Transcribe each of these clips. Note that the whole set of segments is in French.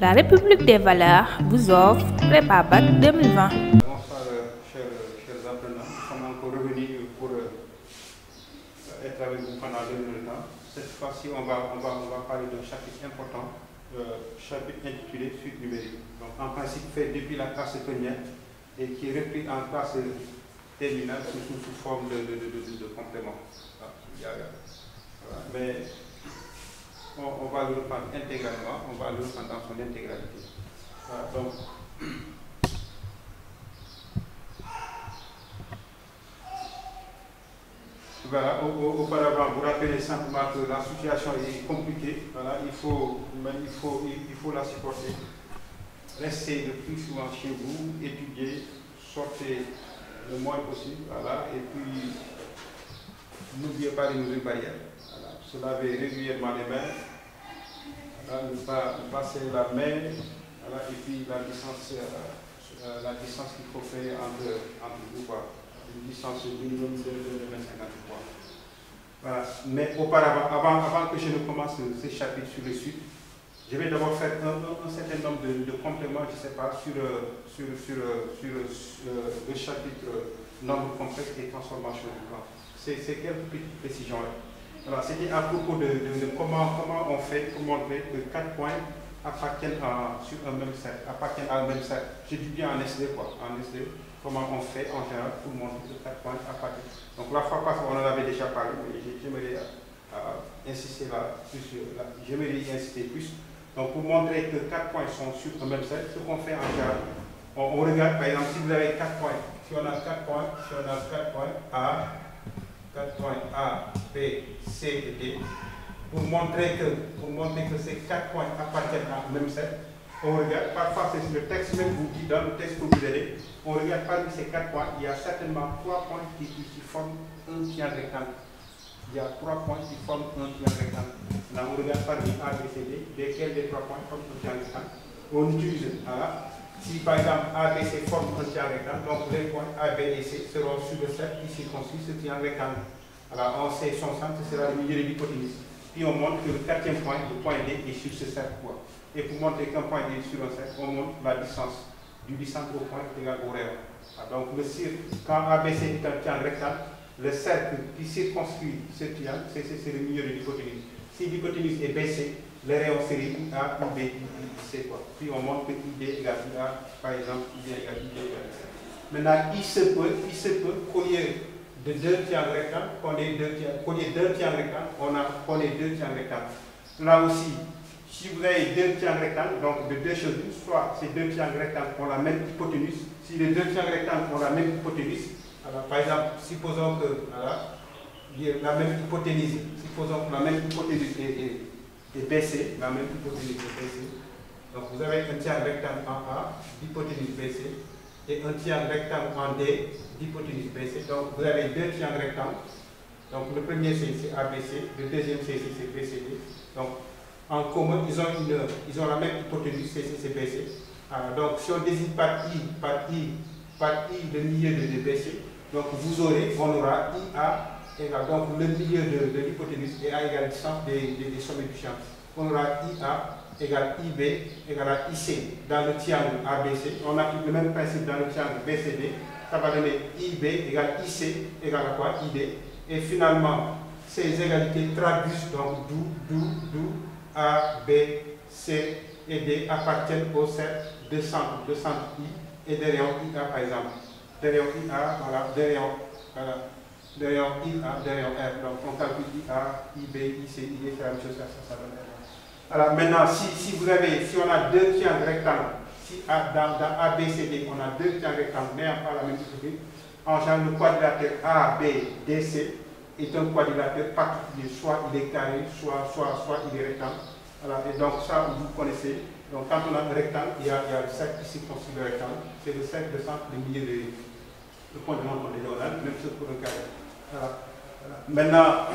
La République des valeurs vous offre Prépa Bac 2020. Bonsoir, chers apprenants. Nous sommes encore revenus pour être avec vous pendant 2 minutes de temps. Cette fois-ci, on va parler d'un chapitre important, chapitre intitulé Suite numérique. Donc, en principe, fait depuis la classe première et qui est repris en classe terminale sous forme de complément. Mais on va le reprendre intégralement, on va le reprendre dans son intégralité. Donc, voilà, auparavant, vous rappelez simplement que la situation est compliquée. Voilà, il faut la supporter. Restez le plus souvent chez vous, étudiez, sortez le moins possible. Voilà, et puis, n'oubliez pas les mesures barrières. Voilà, se laver régulièrement les mains. Voilà, ne pas passer la main. Voilà, et puis la distance qu'il faut faire entre vous, quoi. Une distance minimum de 25 points. Voilà. Mais auparavant, avant que je ne commence ce chapitre sur le suite, je vais d'abord faire un certain nombre de compléments, je ne sais pas, sur le chapitre nombre complexe et transformation du plan. C'est quelques petites précisions-là. Voilà, c'était à propos de comment on fait pour montrer que 4 points appartiennent à un même cercle. Je dis bien en SD, quoi. En SD, comment on fait en général pour montrer que 4 points appartiennent. Donc la fois passée, on en avait déjà parlé, mais j'aimerais insister j'aimerais y insister plus. Donc pour montrer que 4 points sont sur un même cercle, ce qu'on fait en général, on regarde, par exemple, si vous avez 4 points, si on a 4 points, A, B, C et D, pour montrer que ces 4 points appartiennent à un même cercle, on regarde, parfois c'est le texte même vous dit, dans le texte que vous avez, on regarde parmi ces 4 points, il y a certainement 3 points qui forment un triangle rectangle. Il y a 3 points qui forment un triangle rectangle. Là, on regarde parmi A, B, C, D, lesquels des 3 points forment un triangle rectangle. On utilise, voilà. Si par exemple A, B, C forment un triangle rectangle, donc les points A, B et C seront sur le cercle qui circonscrit ce triangle rectangle. Alors on sait son centre, ce sera le milieu de l'hypoténuse. Puis on montre que le 4e point, le point D, est sur ce cercle. Et pour montrer qu'un point D est sur un cercle, on montre la distance du centre au point égale au rayon. Donc quand ABC est un triangle rectangle, le cercle qui circonscrit ce triangle, c'est le milieu de l'hypoténuse. Si l'hypoténuse est BC, le rayon serait IA, IB, IC. Puis on montre que ID égale IA, par exemple, ID égale ID égale IC. Maintenant, il se peut qu'au lieu de 2 triangles rectangles, qu'on ait 2 triangles rectangles, on ait 2 triangles rectangles. Là aussi, si vous avez 2 triangles rectangles, donc de 2 choses, soit ces 2 triangles rectangles ont la même hypoténuse. Si les 2 triangles rectangles ont la même hypoténuse, alors par exemple, supposons que la même hypoténuse est BC, la même hypoténuse est BC. Donc vous avez un triangle rectangle en A, d'hypoténuse BC, et un triangle rectangle en D, d'hypoténuse BC. Donc vous avez 2 triangles rectangles. Donc le premier c'est ABC, le deuxième c'est BCD. Donc en commun, ils ont la même hypoténuse, c'est BC. Donc si on désigne par I le milieu de BC, donc on aura IA égale, donc le milieu de l'hypoténuse et A égale distance des sommets du champ. On aura IA égale IB égale à IC dans le triangle ABC. On applique le même principe dans le triangle BCD. Ça va donner IB égale IC égale à quoi? ID. Et finalement, ces égalités traduisent donc d'où A, B, C et D appartiennent au cercle de centre I et des rayons IA par exemple. Des rayons IA, voilà, des rayons IA, des rayons R. Donc on calcule IA, IB, IC, ID, c'est la même chose, ça donne R. Alors maintenant, si on a 2 triangles rectangles, si dans ABCD, on a 2 triangles rectangles n'ayant pas la même hypoténuse, en général, le quadrilatère ABDC est un quadrilatère particulier, soit il est carré, soit il est rectangle. Alors, et donc ça, vous connaissez. Donc quand on a un rectangle, il y a le cercle qui circonscrit le rectangle, c'est le cercle de centre du milieu le point de montre des diagonales, même chose pour le carré. Maintenant,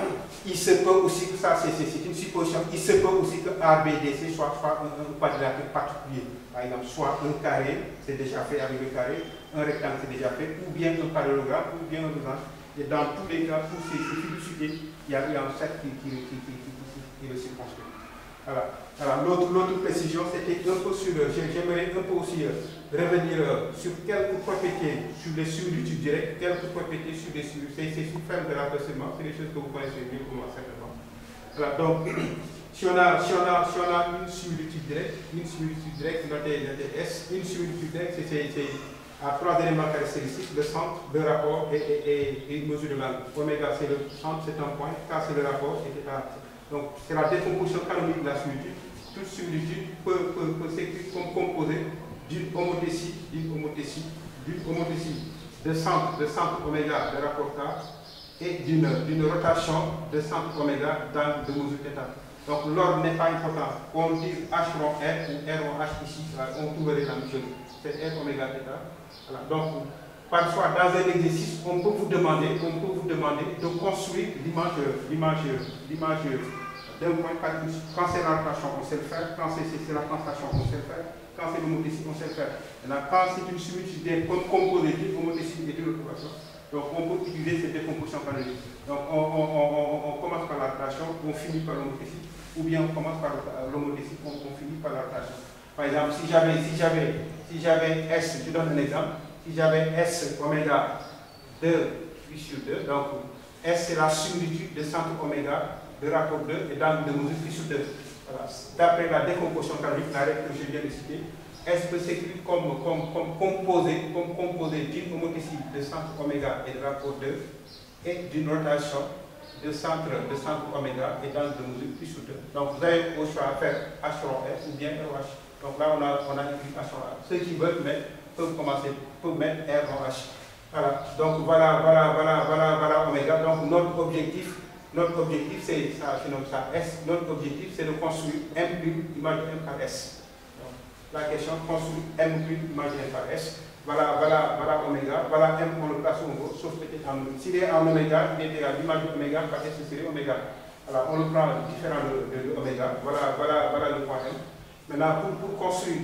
il se peut aussi que ça, c'est une supposition, il se peut aussi que ABDC soit un quadrilatère particulier. Par exemple, soit un carré, c'est déjà fait avec le carré, un rectangle, c'est déjà fait, ou bien un parallélogramme, ou bien un losange. Et dans tous les cas, pour ces fiducités, il y a un cercle qui le circonscrit. Voilà. L'autre précision, c'était un peu sur, j'aimerais un peu aussi revenir sur quelques propriétés sur les similitudes directes, quelques propriétés sur les similitudes, c'est sous forme de l'apercevement, c'est des choses que vous connaissez mieux que moi certainement. Voilà, donc, si on a une similitude directe, notez S, une similitude directe, c'est à 3 éléments caractéristiques, le centre, le rapport et une mesure de l'angle. Oméga, c'est le centre, c'est un point, K, c'est le rapport, etc. Donc, c'est la décomposition canonique de la similitude. Toute similitude peut s'écrire comme composée d'une homothétie de centre oméga de rapport K et d'une rotation de centre oméga dans de mesure θ. Donc, l'ordre n'est pas important. On dit H rond R ou R rond H ici, on trouverait la même chose. C'est R oméga θ. Voilà. Donc, parfois, dans un exercice, on peut vous demander de construire l'image d'un point. Quand c'est la rotation, on sait le faire. Quand c'est la translation, on sait le faire. Quand c'est l'homothétie, on sait le faire. Maintenant, quand c'est une similitude composée d'une homothétie et d'une rotation, donc on peut utiliser cette décomposition canonique. Donc, on commence par la rotation, on finit par l'homothétie, ou bien on commence par l'homothétie, on finit par la rotation. Par exemple, si j'avais S, je donne un exemple. Si j'avais S oméga 2 pi sur 2, donc S c'est la similitude de centre oméga de rapport 2 et d'angle de mesure pi sur 2. Voilà. D'après la décomposition canonique, la règle que je viens de citer, S peut s'écrire comme composé d'une homothétie de centre oméga et de rapport 2 et d'une rotation de centre oméga et d'angle de mesure pi sur 2. Donc vous avez au choix à faire H rond S ou bien ROH. Donc là on a écrit H rond H. Ceux qui veulent peuvent mettre R rond H. Voilà. Donc voilà oméga. Donc notre objectif c'est ça, je nomme ça S. Notre objectif c'est de construire M' image de M par S. Donc, la question construire M' image de M par S. Voilà oméga. Voilà M, on le place au niveau, sauf peut-être en oméga. S'il est en oméga, il est égal à l'image de oméga par S, c'est oméga. Alors on le prend différent de oméga. Voilà le point M. Maintenant, pour construire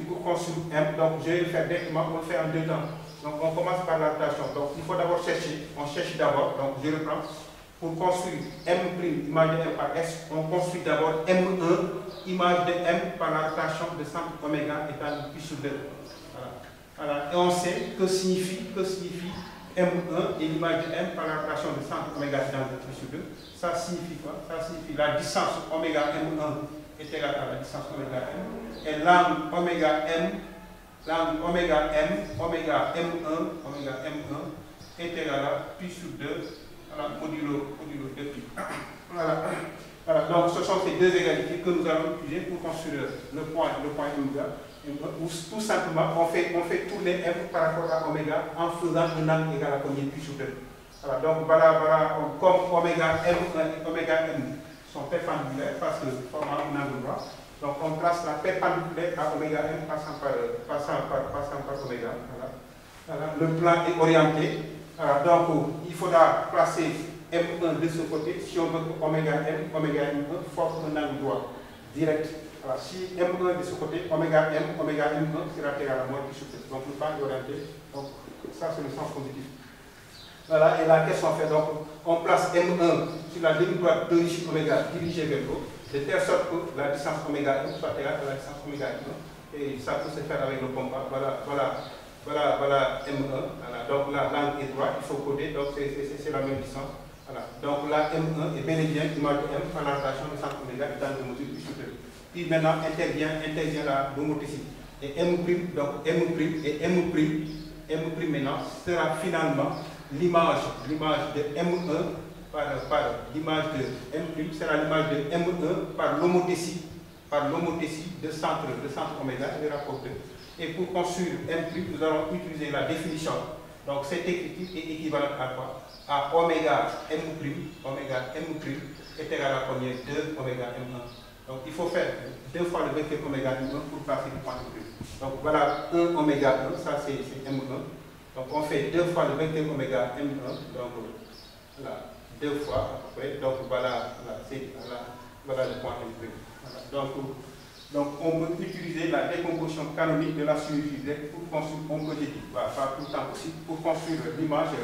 M, donc je vais le faire directement, on le fait en deux temps. Donc on commence par la rotation. Donc il faut d'abord chercher, on cherche d'abord, donc je reprends. Pour construire M', image de M par S, on construit d'abord M1, image de M par la rotation de centre oméga étant pi sur 2. Voilà. Et on sait que signifie M1 et l'image de M par la rotation de centre oméga étant pi sur 2. Ça signifie quoi? Ça signifie la distance oméga M1 est égale à la distance oméga M. Et l'angle oméga M, oméga M1 est égal à pi sur 2, modulo 2pi. Voilà. Donc ce sont ces deux égalités que nous allons utiliser pour construire le point oméga. Ou tout simplement, on fait tourner M par rapport à oméga en faisant un angle égal à combien? Pi sur 2. Voilà. Donc comme oméga M1 et oméga M sont perpendiculaires parce que forment un angle droit. Donc on place la perpendiculaire à oméga M passant par oméga. Voilà. Le plan est orienté. Voilà. Donc il faudra placer M1 de ce côté si on veut que oméga M1 forme un angle droit direct. Voilà. Si M1 de ce côté, oméga M1 sera égal à moins pi sur 2. Donc le plan est orienté. Donc ça c'est le sens positif. Voilà, et la question fait donc, on place M1 sur la demi-droite d'origine oméga dirigée vers le haut, de telle sorte que la distance oméga M soit égale à la distance oméga M1. Et ça peut se faire avec le compas. Voilà M1. Voilà. Donc là, l'angle est droit, il faut coder, donc c'est la même distance. Voilà. Donc là, M1 est bel et bien l'image de M par la rotation de centre oméga étant de mesure pi sur 2. Puis maintenant intervient l'homothétie. Et M', donc M' maintenant sera finalement l'image de M1 par l'image de M' sera l'image de M1 par l'homothétie de centre oméga et de rapport 2. Et pour construire M', nous allons utiliser la définition. Donc cette écriture est équivalente à quoi? À oméga M', est égal à combien? 2 oméga M1. Donc il faut faire 2 fois le vecteur oméga M1 pour placer le point M'. Donc voilà 1 oméga 1, ça c'est M1. Donc on fait 2 fois le vecteur oméga M1, donc voilà, 2 fois à peu près, donc voilà le point M'. Voilà. Donc on peut utiliser la décomposition canonique de la similitude pour construire, on peut dire, pas tout le temps possible, pour construire l'image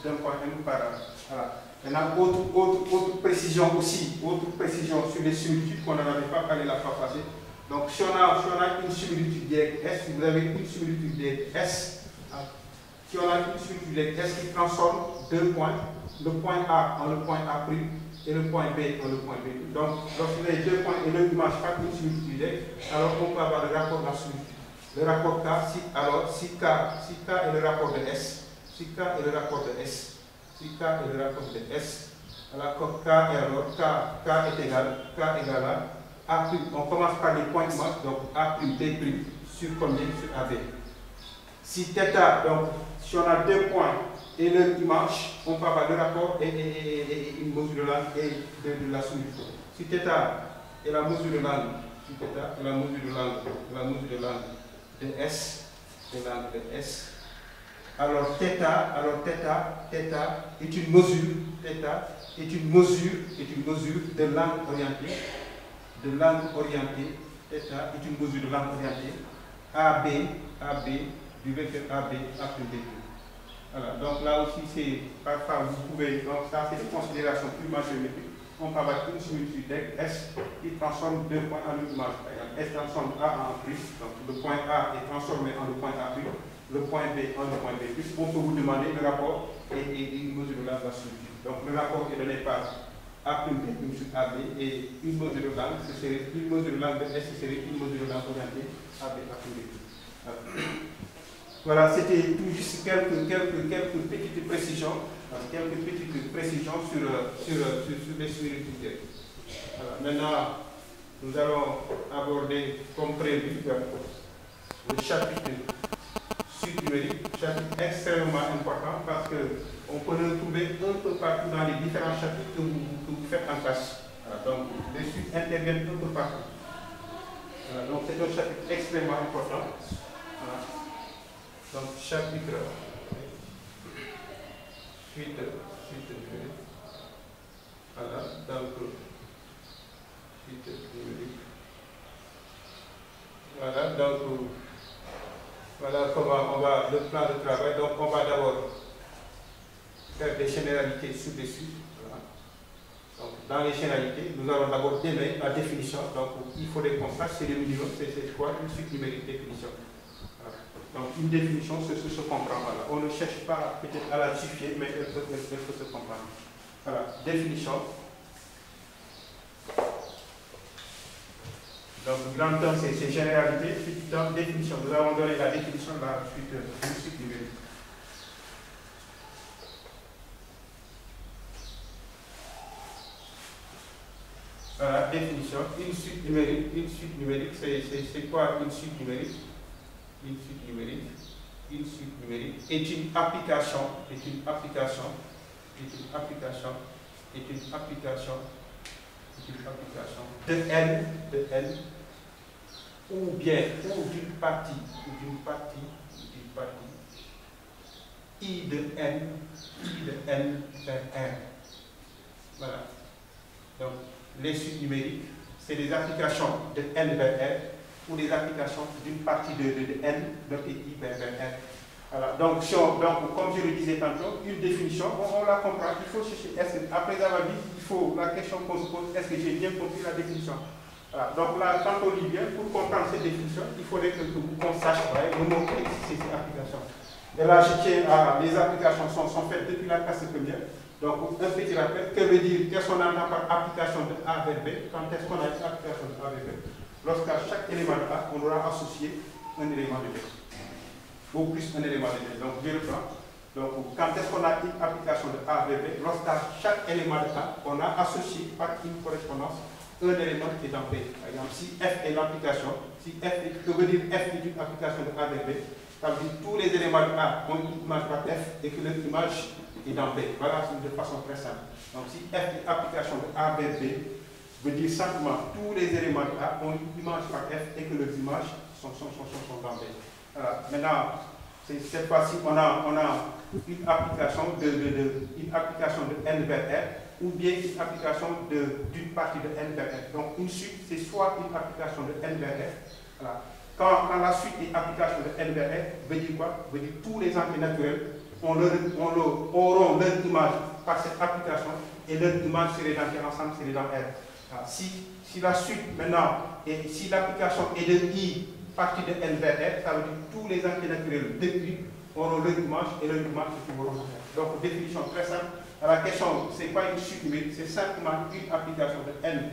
d'un point M par. Voilà. Maintenant, autre précision aussi, autre précision sur les similitudes qu'on n'en avait pas parlé la fois passée. Donc, si on a une similitude directe S, si vous avez une similitude directe S, si on a une similitude directe S qui transforme deux points, le point A en le point A' et le point B en le point B'. Donc, lorsque les deux points et leur image pas une similitude directe, alors on peut avoir le rapport de la similitude. Le rapport K, si K est le rapport de S, si K est le rapport de S, si K est le rapport de S, alors K est égal à A'. On commence par les points image, donc A', B' sur combien? Sur AB. Si θ, donc si on a deux points et leur image, on peut avoir le rapport et une mesure de l'angle et de la similitude. Si θ est la mesure de l'angle, si θ est la mesure de l'angle de S, alors θ est une mesure, de l'angle orienté, θ est une mesure de l'angle orienté, AB, du vecteur AB après B. Voilà, donc là aussi, c'est parfois vous pouvez, donc ça c'est des considérations purement géométriques. On peut avoir une similitude avec S qui transforme deux points en une image. Par exemple, S transforme A en plus, donc le point A est transformé en le point A plus, le point B en le point B plus. On peut vous demander le rapport et une mesure de l'angle de la similitude. Donc le rapport est donné par A plus B plus sur AB et une mesure de l'angle, ce serait une mesure de l'angle de S, ce serait une mesure de l'angle orientée AB A plus B plus. Voilà, c'était tout juste quelques petites précisions, sur les similitudes. Voilà. Maintenant, nous allons aborder, comme prévu, le chapitre subnumérique, chapitre extrêmement important parce qu'on peut le trouver un peu partout dans les différents chapitres que vous faites en classe. Voilà. Donc, les suites interviennent un peu partout. Voilà. Donc, c'est un chapitre extrêmement important. Voilà. Donc, chapitre suite numérique. Voilà, donc suite numérique. Voilà, donc voilà comment on va, le plan de travail. Donc, on va d'abord faire des généralités sur les suites. Voilà. Donc, dans les généralités, nous allons d'abord donner la définition. Donc, il faudrait qu'on sache c'est le minimum, c'est quoi une suite numérique définition. Donc, une définition, c'est ce que se comprend. Voilà. On ne cherche pas peut-être à la justifier, mais elle peut se comprendre. Voilà, définition. Donc, le grand terme, c'est généralité. Dans définition, nous avons donné la définition de la suite d'une suite numérique. Voilà, définition. Une suite numérique, c'est quoi une suite numérique? Une suite numérique est une application de N ou bien d'une partie I de N vers R. Voilà. Donc les suites numériques, c'est des applications de N vers R ou des applications d'une partie de N de I vers R. Voilà. Donc, comme je le disais tantôt, une définition, on la comprend. Il faut chercher, après avoir dit, la question qu'on se pose, est-ce que j'ai bien compris la définition? Voilà. Donc là, quand on lit bien, pour comprendre cette définition, il faudrait qu'on sache le mot-clé de ces applications. Et là, je tiens à, les applications sont faites depuis la classe première. Donc, un petit rappel, que veut dire, qu'est-ce qu'on entend par application de A vers B? Quand est-ce qu'on a une application de A vers B? Lorsqu'à chaque élément de A, on aura associé un élément de B. Ou plus un élément de B. Donc, je reprends. Donc, quand est-ce qu'on a une application de A vers B? Lorsqu'à chaque élément de A, on a associé par une correspondance un élément qui est dans B. Par exemple, si F est l'application, que veut dire F est une application de A vers B? Ça veut dire que tous les éléments de A ont une image par F et que leur image est dans B. Voilà, de façon très simple. Donc, si F est l'application de A vers B, veut dire simplement tous les éléments de A ont une image par F et que leurs images sont dans B. Voilà. Maintenant, cette fois-ci, on a une application de N vers R ou bien une application d'une partie de N vers R. Donc, une suite, c'est soit une application de N vers R. Voilà. Quand la suite est application de N vers R, veut dire quoi? Veut dire tous les entités naturels auront leur image par cette application et leur image serait dans quel ensemble? Serait dans R. Si la suite maintenant, et si l'application est de I partie de N vers R, ça veut dire que tous les entiers naturels de I auront leur image et leur image se trouveront dans R. Donc, définition très simple. La question, ce n'est pas une suite numérique, c'est simplement une application de N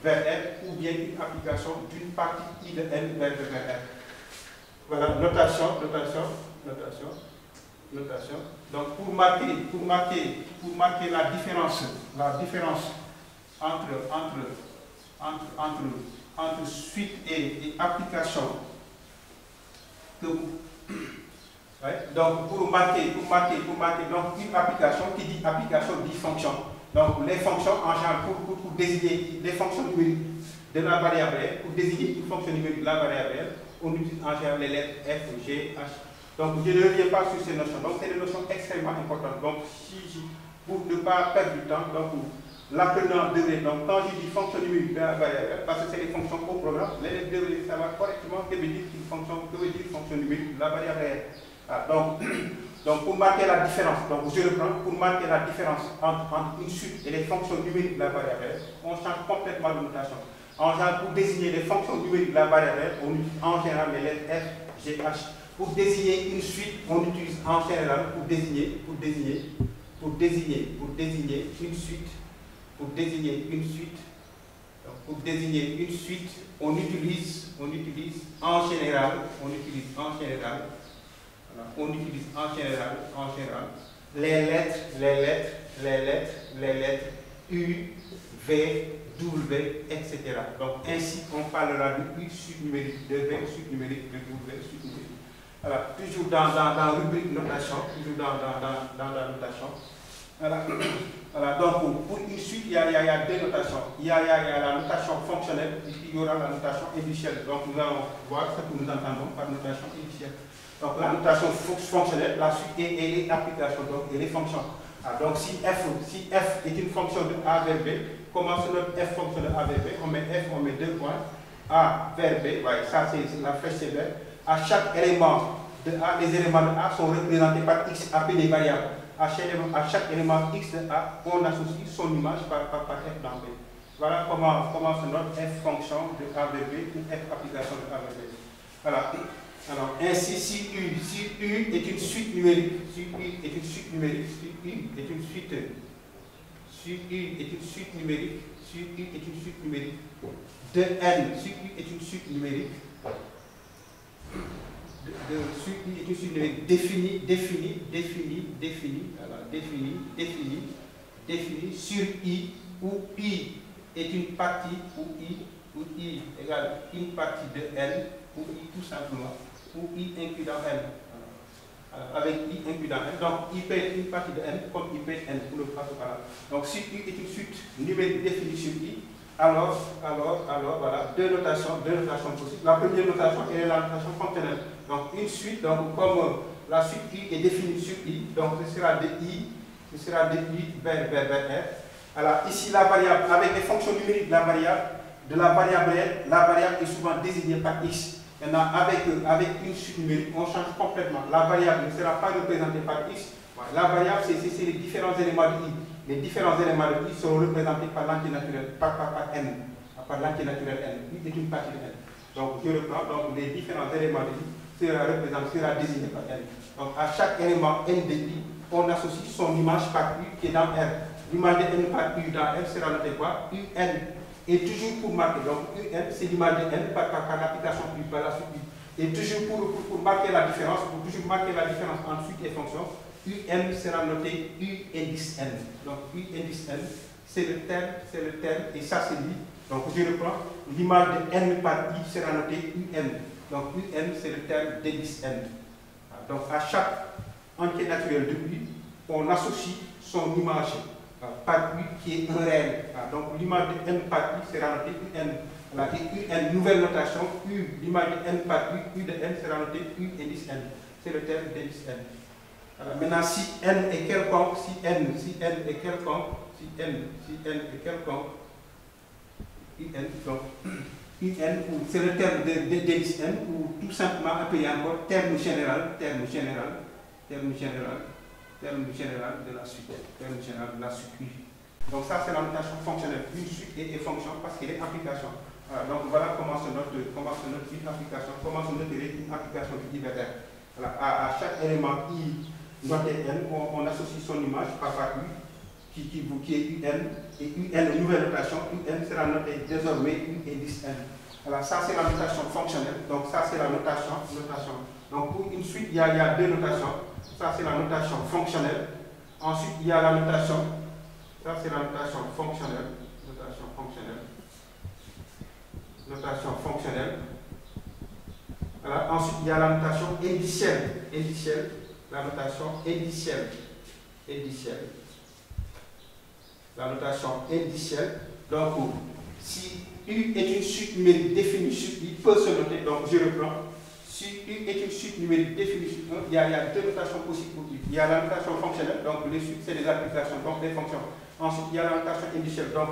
vers R ou bien une application d'une partie I de N vers R. Voilà, notation. Donc, pour marquer la différence entre suite et application que vous. Ouais, donc, pour marquer donc, une application qui dit application dit fonction. Donc, les fonctions, en général, pour désigner les fonctions numériques de la variable R, pour désigner une fonction numérique de la variable R, on utilise en général les lettres F, G, H. Donc, je ne reviens pas sur ces notions. Donc, c'est des notions extrêmement importantes. Donc, pour ne pas perdre du temps, donc, l'apprenant devrait, donc, quand je dis fonction numérique de la variable R, parce que c'est les fonctions au programme, l'élève devrait savoir correctement que veut dire fonction numérique de la variable R. Donc, pour marquer la différence, donc je reprends, pour marquer la différence entre une suite et les fonctions numériques de la variable R, on change complètement de notation. En général, pour désigner les fonctions numériques de la variable R, on utilise en général les lettres F, G, H. Pour désigner une suite, on utilise en général pour désigner une suite, on utilise en général les lettres U, V, W, etc. Donc ainsi on parlera de U suite numérique, de V suite numérique, de W suite numérique. Voilà, toujours dans la rubrique notation, la notation. Voilà, donc pour une suite, il y a deux notations. Il y a la notation fonctionnelle et puis il y aura la notation indicielle. Donc nous allons voir ce que nous entendons par notation indicielle. Donc la notation fonctionnelle, la suite et les applications, donc, et les fonctions. Donc si f est une fonction de A vers B, comment se note f fonction de A vers B? On met f, on met 2 points, A vers B, ouais, ça c'est la flèche sévère. À chaque élément de A, les éléments de A sont représentés par X appelés variables. À chaque élément X de A, on associe son image par f dans B. Voilà comment se note f fonction de A vers B ou f application de A vers B. Voilà. Alors, ainsi, si U est une suite numérique, de N, si U est une suite numérique, définie sur I, où I est une partie, où I égale une partie de N, ou I tout simplement, ou I inclus dans N. Avec I inclus dans N. Donc, I peut être une partie de N comme I peut être N pour le passer par là. Donc, si U est une suite numérique définie sur I, alors voilà, deux notations possibles. La première notation est la notation fonctionnelle. Donc, une suite, donc, comme la suite I est définie sur I, donc ce sera de I vers R. Alors, ici, la variable, avec les fonctions numériques de la variable R, la variable est souvent désignée par X. Maintenant, avec une suite numérique, on change complètement. La variable ne sera pas représentée par X. La variable, c'est les différents éléments de I. Les différents éléments de I seront représentés par l'entier naturel, par N. Par l'entier naturel N. I est une partie de N. Donc, je reprends. Donc, les différents éléments de I sera désigné par N. Donc, à chaque élément N de I, on associe son image par U qui est dans R. L'image de N par U dans R sera notée quoi? UN. Et toujours pour marquer, donc UN c'est l'image de N par l'application U, par la suite U. Et toujours pour marquer la différence, entre suite et fonction, UN sera noté U indice N. Donc U indice N, c'est le terme, et ça c'est lui. Donc je reprends, l'image de N par I sera notée UN. Donc UN c'est le terme d'indice N. Donc à chaque entier naturel de U, on associe son image par U qui est un réel. Donc l'image de N par U sera notée UN. Et UN, nouvelle notation, U, l'image de N par U de N sera notée U indice N. C'est le terme d'indice N. Maintenant, si N est quelconque, UN, donc UN, c'est le terme d'indice N, ou tout simplement appelé encore terme général. terme général de la suite. Terme général de la suite U. Donc ça, c'est la notation fonctionnelle. Une suite et fonction parce qu'il est application. Voilà, donc voilà comment se note une application, comment se note une application du IVR. Voilà, à chaque élément I noté N, on associe son image par U qui est UN, et UN, nouvelle notation, UN sera noté désormais U indice N. Voilà, ça c'est la notation fonctionnelle, donc ça c'est la notation. Donc pour une suite, il y a deux notations. Ça c'est la notation fonctionnelle. Ensuite, il y a la notation, ça c'est la notation fonctionnelle. Notation fonctionnelle. Voilà. Ensuite, il y a la notation indicielle. La notation indicielle. La notation indicielle. Donc, si U est une suite numérique définie sur I, peut se noter. Donc, je reprends. Si U est une suite numérique définie sur 1, il y a deux notations possibles pour U. Il y a la notation fonctionnelle, donc les suites, c'est des applications, donc des fonctions. Ensuite, il y a la notation indicielle. Donc,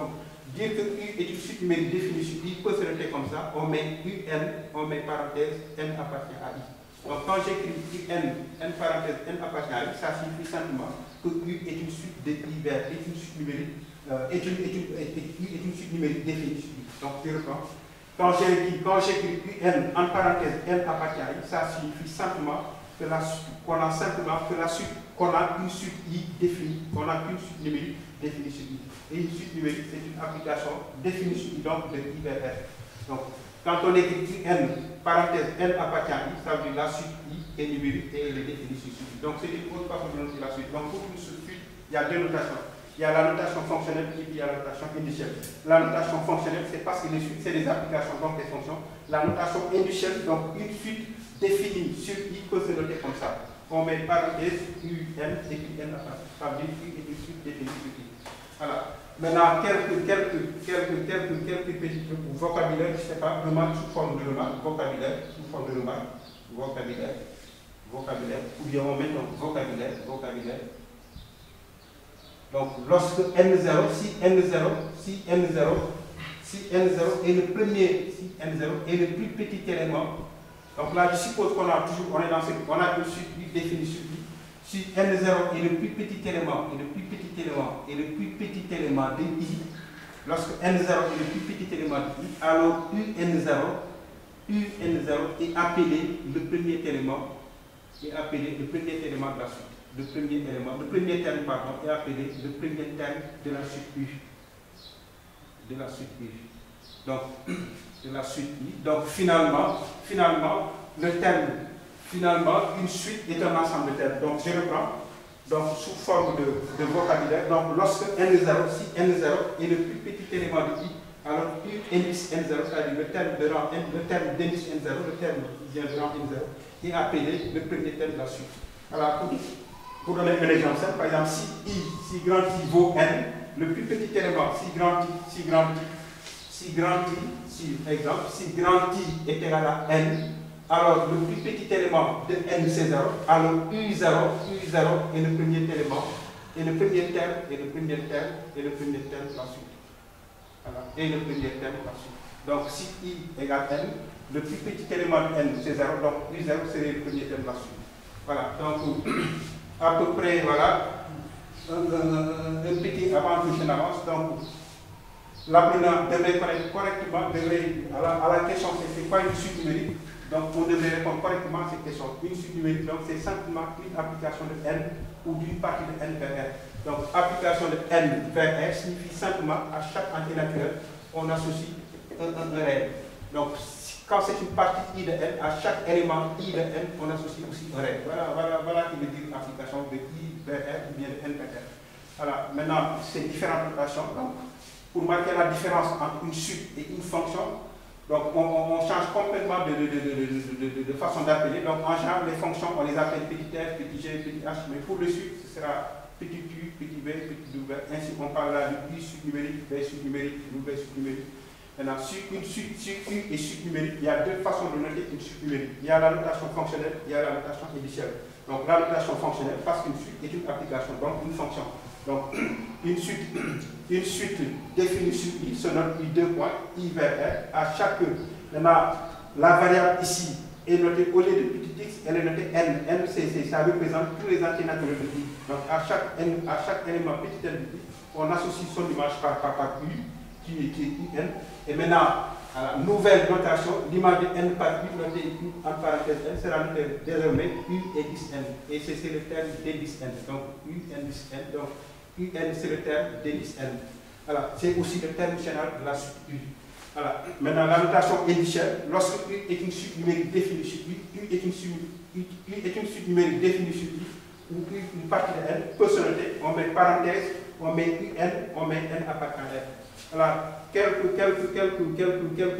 dire que U est une suite numérique définie sur I peut se noter comme ça. On met UN, on met parenthèse, N appartient à I. Donc, quand j'écris UN, N parenthèse, N appartient à I, ça signifie simplement que U est une suite de I vers est une suite numérique, U est une suite numérique définie sur I. Donc, je reprends. Quand j'écris UN, en parenthèse, N appartient à I, ça signifie simplement que la suite, qu'on a une suite I définie, qu'on a une suite numérique définie sur I. Et une suite numérique, c'est une application définie sur I, donc de I vers R. Donc, quand on écrit UN, parenthèse, N appartient à I, ça veut dire la suite I est numérique et elle est définie sur I. Donc, c'est une autre façon de noter la suite. Donc, pour une suite, il y a deux notations. Il y a la notation fonctionnelle et puis il y a la notation indicielle. La notation fonctionnelle, c'est parce que les suites, c'est des applications, donc des fonctions. La notation indicielle, donc une suite définie sur I peut se noter comme ça. On met parenthèse UN et puis N appartient. Ça veut dire U est une suite définie sur I. Voilà. Maintenant, quelques petits vocabulaires, je ne sais pas, remarques sous forme de remarques, vocabulaire, sous forme de remarques, vocabulaire, ou bien on met donc vocabulaire. Donc, lorsque N0, si N0 est le premier, si N0 est le plus petit élément, donc là, je suppose qu'on a toujours, on a une suite définie sur I. Si N0 est le plus petit élément, de I, lorsque N0 est le plus petit élément de I, alors UN0 est appelé le premier élément, de la suite. Le premier terme, pardon, est appelé le premier terme de la suite U. Donc, de la suite U. Donc, finalement, une suite est un ensemble de termes. Donc, je reprends. Donc, sous forme de vocabulaire. Donc, lorsque N0, si N0 est le plus petit élément de I, alors U indice N0, c'est-à-dire le terme de rang N, le terme d'indice N0, le terme qui vient de rang N0, est appelé le premier terme de la suite. Alors, pour donner un exemple simple, par exemple, si grand I vaut N, le plus petit élément, si grand I est égal à N, alors le plus petit élément de N c'est 0, alors U0 est le premier élément, et le premier terme de la suite. Voilà, et le premier terme de la suite. Donc si I égale N, le plus petit élément de N c'est 0, donc U0 serait le premier terme de la suite. Voilà, donc à peu près, voilà, un petit avantage en avance. Donc, l'apprenant devrait connaître correctement, à la question c'est quoi une suite numérique. Donc, on devrait répondre correctement à cette question. Une suite numérique, donc c'est simplement une application de N ou d'une partie de N vers R. Donc, application de N vers R signifie simplement à chaque entité naturelle, on associe un réel. Donc, quand c'est une partie I de N, à chaque élément I de N, on associe aussi un réel. Voilà qui veut dire application de I vers R ou bien de N vers R. Voilà, maintenant, c'est différentes notations. Donc, pour marquer la différence entre une suite et une fonction, donc on change complètement de façon d'appeler. Donc, en général, les fonctions, on les appelle petit f, petit g, petit h, mais pour le suite, ce sera petit u, petit v, petit w. Ainsi, on parlera de I suite numérique, V suite numérique, W suite numérique. Maintenant, sur une suite, sur U et suite numérique, il y a deux façons de noter une suite numérique. Il y a la notation fonctionnelle, il y a la notation indicielle. Donc, la notation fonctionnelle, parce qu'une suite est une application, donc une fonction. Donc, une suite définie sur I se note I2 points, I vers R. À chaque, maintenant, la variable ici, est notée au lieu de petit x, elle est notée n. N, ça représente tous les entiers naturels de i. Donc à chaque élément petit n de i, on associe son image par u, qui est un. Et maintenant, à la nouvelle notation, l'image de n par u notée en parenthèse n sera notée désormais u et 10n. Et c'est le terme d 10n. Donc u n 10n. Donc un c'est le terme d 10n. Voilà. C'est aussi le terme général de la suite u. Voilà. Maintenant, la notation indicielle, lorsque u est une suite numérique définie sur u, u est une suite numérique définie sur u, ou une partie de n peut se noter, on met parenthèse, on met un, on met n appartenant à f. Voilà, quelques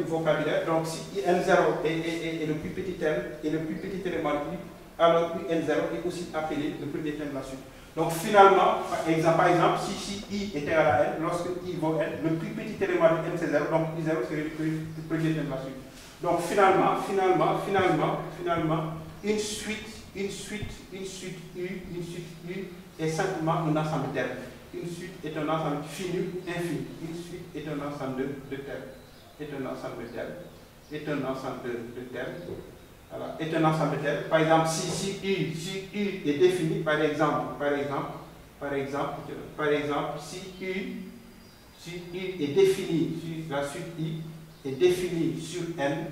vocabulaires. Donc, si n0 est le plus petit terme et le plus petit élément de i, alors n0 est aussi appelé le premier terme de la suite. Donc, finalement, par exemple, si i était à la n, lorsque i vaut n, le plus petit élément de n c'est 0, donc i0 serait le premier terme de la suite. Donc, finalement, une suite u est simplement un ensemble de termes. Une suite est un ensemble fini, infini. Une suite est un ensemble de termes. Est un ensemble de termes. Est un ensemble de termes. Voilà. Est un ensemble de termes. Par exemple, si u est défini, par exemple, si u est défini sur la suite i est défini sur n,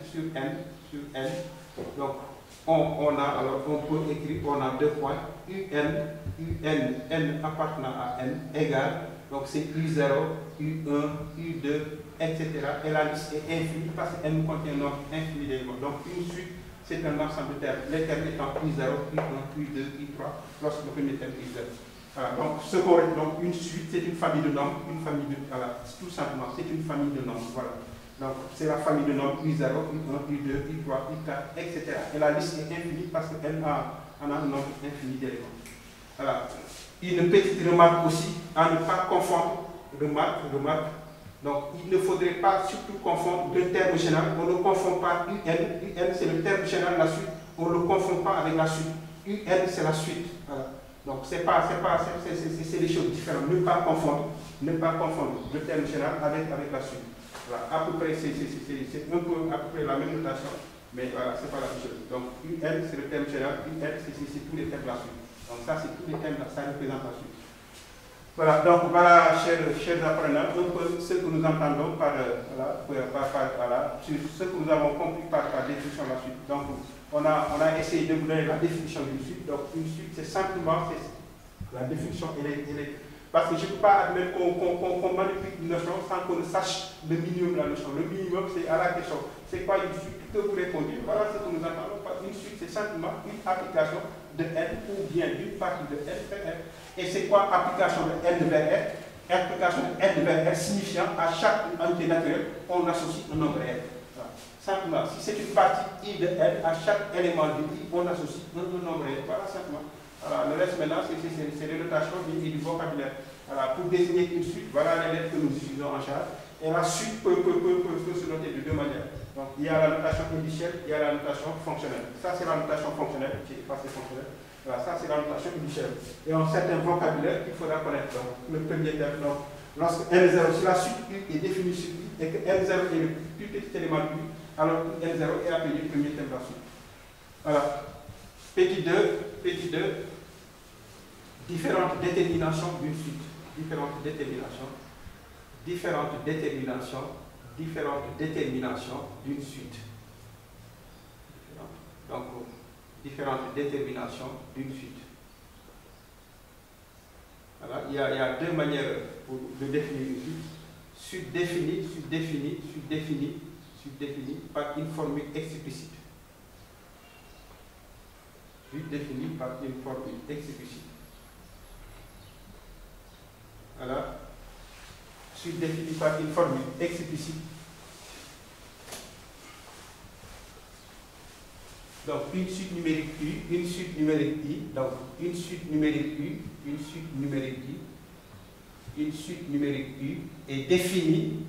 donc on peut écrire, on a 2 points, n appartenant à n égale, donc c'est u0, u1, u2, etc. Et la liste est infinie parce que n contient un nombre infini d'éléments. Donc une suite, c'est un ensemble de termes. Les termes étant u0, u1, u2, u3, lorsque le premier terme est 0. Voilà, donc une suite, c'est une famille de nombres, voilà, tout simplement, c'est une famille de nombres. Voilà. Donc, c'est la famille de nombres U0, U1, U2, U3, U4, etc. Et la liste est infinie parce qu'elle a un nombre infini d'éléments. Voilà. Une petite remarque aussi, à ne pas confondre, remarque. Donc, il ne faudrait pas surtout confondre deux termes généraux. On ne confond pas UN. UN, c'est le terme général de la suite. On ne le confond pas avec la suite. UN, c'est la suite. Voilà. Donc, c'est des choses différentes. Ne pas confondre le terme général avec la suite. Voilà, à peu près, c'est un peu à peu près la même notation, mais voilà, c'est pas la même chose. Donc, UN, c'est le terme général, UN, c'est tous les termes de la suite. Donc, ça, c'est tous les termes, ça représente la suite. Voilà, donc voilà, chers apprenants, un peu ce que nous entendons sur ce que nous avons compris par la définition de la suite. Donc, on a essayé de vous donner la définition d'une suite. Donc, une suite, c'est simplement la définition, parce que je ne peux pas admettre qu'on manipule une notion sans qu'on ne sache le minimum de la notion. Le minimum, c'est à la question. C'est quoi une suite que vous répondez? Voilà ce que nous entendons. Une suite, c'est simplement une application de n ou bien d'une partie de n vers r. Et c'est quoi application de n vers r? Application de n vers r signifiant à chaque entier naturel, on associe un nombre r. Voilà. Simplement, si c'est une partie i de n, à chaque élément de i, on associe un nombre r. Voilà, simplement. Voilà, le reste maintenant, c'est des notations et du vocabulaire. Voilà, pour désigner une suite, voilà les lettres que nous utilisons en charge. Et la suite peut se noter de deux manières. Donc, il y a la notation indicielle, il y a la notation fonctionnelle. Ça, c'est la notation fonctionnelle, qui est effacée fonctionnelle. Voilà, ça, c'est la notation indicielle. Et en certains vocabulaires qu'il faudra connaître. Donc, le premier terme, donc, lorsque N0, si la suite U est définie sur U, et que N0 est le plus petit élément de U, alors N0 est appelé le premier terme de la suite. Voilà. Petit 2, différentes déterminations d'une suite. Différentes déterminations d'une suite. Donc, différentes déterminations d'une suite. Voilà, il y a deux manières de définir une suite. Suite définie par une formule explicite. Suite définie par une formule explicite. Voilà. Suite définie par une formule explicite. Donc, une suite numérique U, une suite numérique I, donc une suite numérique U, une suite numérique I, une suite numérique U est définie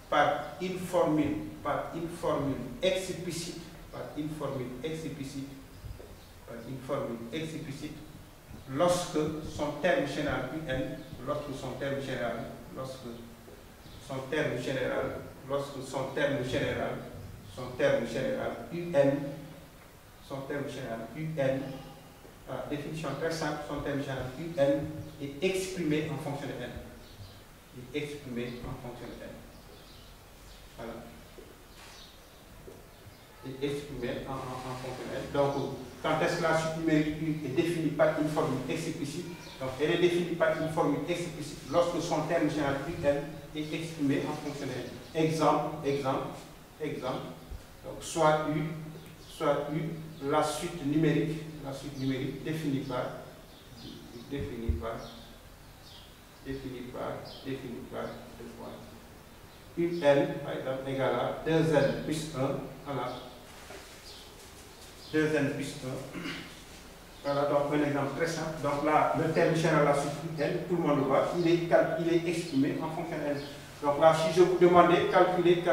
par une formule explicite, lorsque son terme général UN, lorsque son terme général lorsque son terme général, définition très simple, son terme général UN est exprimé en fonction de N. Il est exprimé en fonction de N. Voilà. Il est exprimé en fonction de N. Donc, quand est-ce que la suite numérique U est définie par une formule explicite? Donc, elle est définie par une formule explicite lorsque son terme général UN est exprimé en fonction de N. Exemple. Donc, soit U, la suite numérique définie par UN, par exemple, égale à 2N plus 1, voilà. 2N plus 1. Voilà, donc un exemple très simple. Donc là, le terme général, la suite UN, tout le monde le voit, il est exprimé en fonction de N. Donc là, si je vous demandais calculer I0,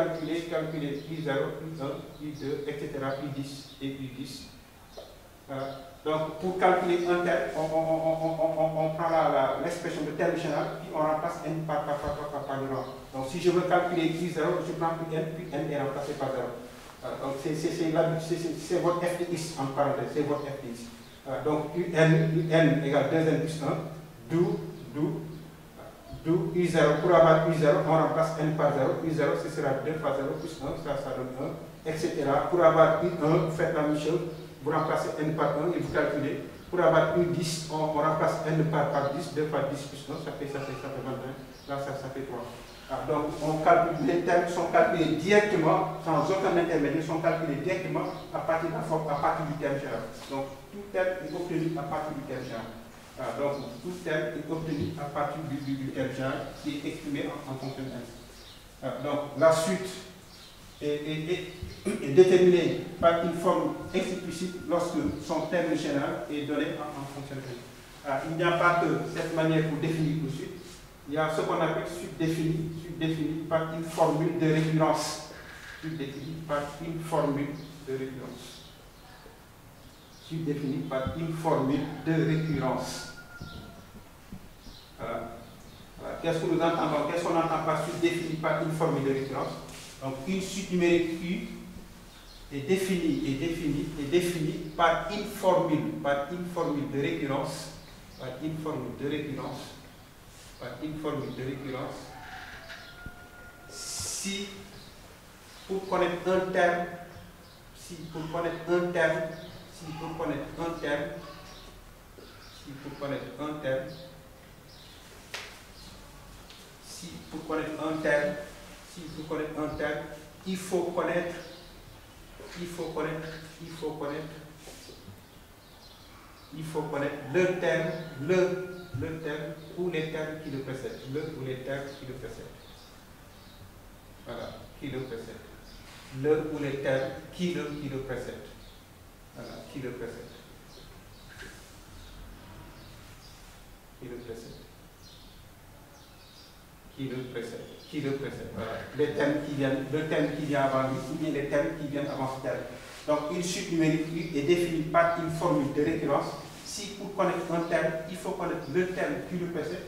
I1, I2, etc., I10 et I10. Voilà. Donc pour calculer un terme, on prend l'expression de terme général, puis on remplace N par le rang. Donc si je veux calculer I0, je prends puis N est remplacé par 0. Voilà. Donc c'est votre FDX en parenthèse, c'est votre FDX. Voilà. Donc UN égale 2N plus 1, d'où I0, pour avoir I0, on remplace N par 0. I0, ce sera 2 fois 0 plus 1, ça donne 1, etc. Pour avoir I1, vous faites la même chose, vous remplacez N par 1 et vous calculez. Pour avoir I10, on remplace N par 10, 2 fois 10 plus 1, ça fait 21. Là, ça fait 3. Alors, donc, les termes sont calculés directement, sans aucun intermédiaire, sont calculés directement à partir du terme général. Donc, tout terme est obtenu à partir du terme général. Donc, tout terme est obtenu à partir du terme général qui est exprimé en fonction de N. Donc, la suite est déterminée par une forme explicite lorsque son terme général est donné en fonction de N. Il n'y a pas que cette manière pour définir une suite. Il y a ce qu'on appelle suite définie par une formule de récurrence. Suite définie par une formule de récurrence. Suite définie par une formule de récurrence. Voilà. Qu'est-ce que nous entendons? Qu'est-ce qu'on entend par suite définie par une formule de récurrence? Donc, une suite numérique U est définie par une formule de récurrence, si pour connaître un terme, il faut connaître le terme ou les termes qui le précèdent. Voilà, qui le précède. Le ou les termes qui le précèdent. Voilà, qui le précède. Voilà. Le terme qui vient avant lui, ou bien les termes qui viennent avant ce terme. Donc, une suite numérique est définie par une formule de récurrence. Si pour connaître un terme, il faut connaître le terme qui le précède,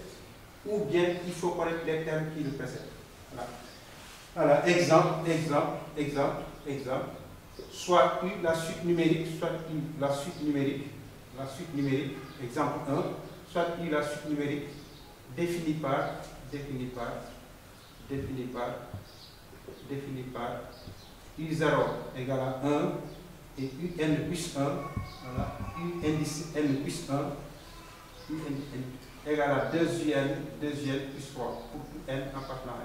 ou bien il faut connaître les termes qui le précèdent. Voilà. Exemple. Soit U, la suite numérique, la suite numérique, exemple 1, soit U, la suite numérique, définie par U0 égale à 1 et UN plus 1, voilà, UN plus 1, UN égale à 2UN plus 3 pour UN appartenant à N.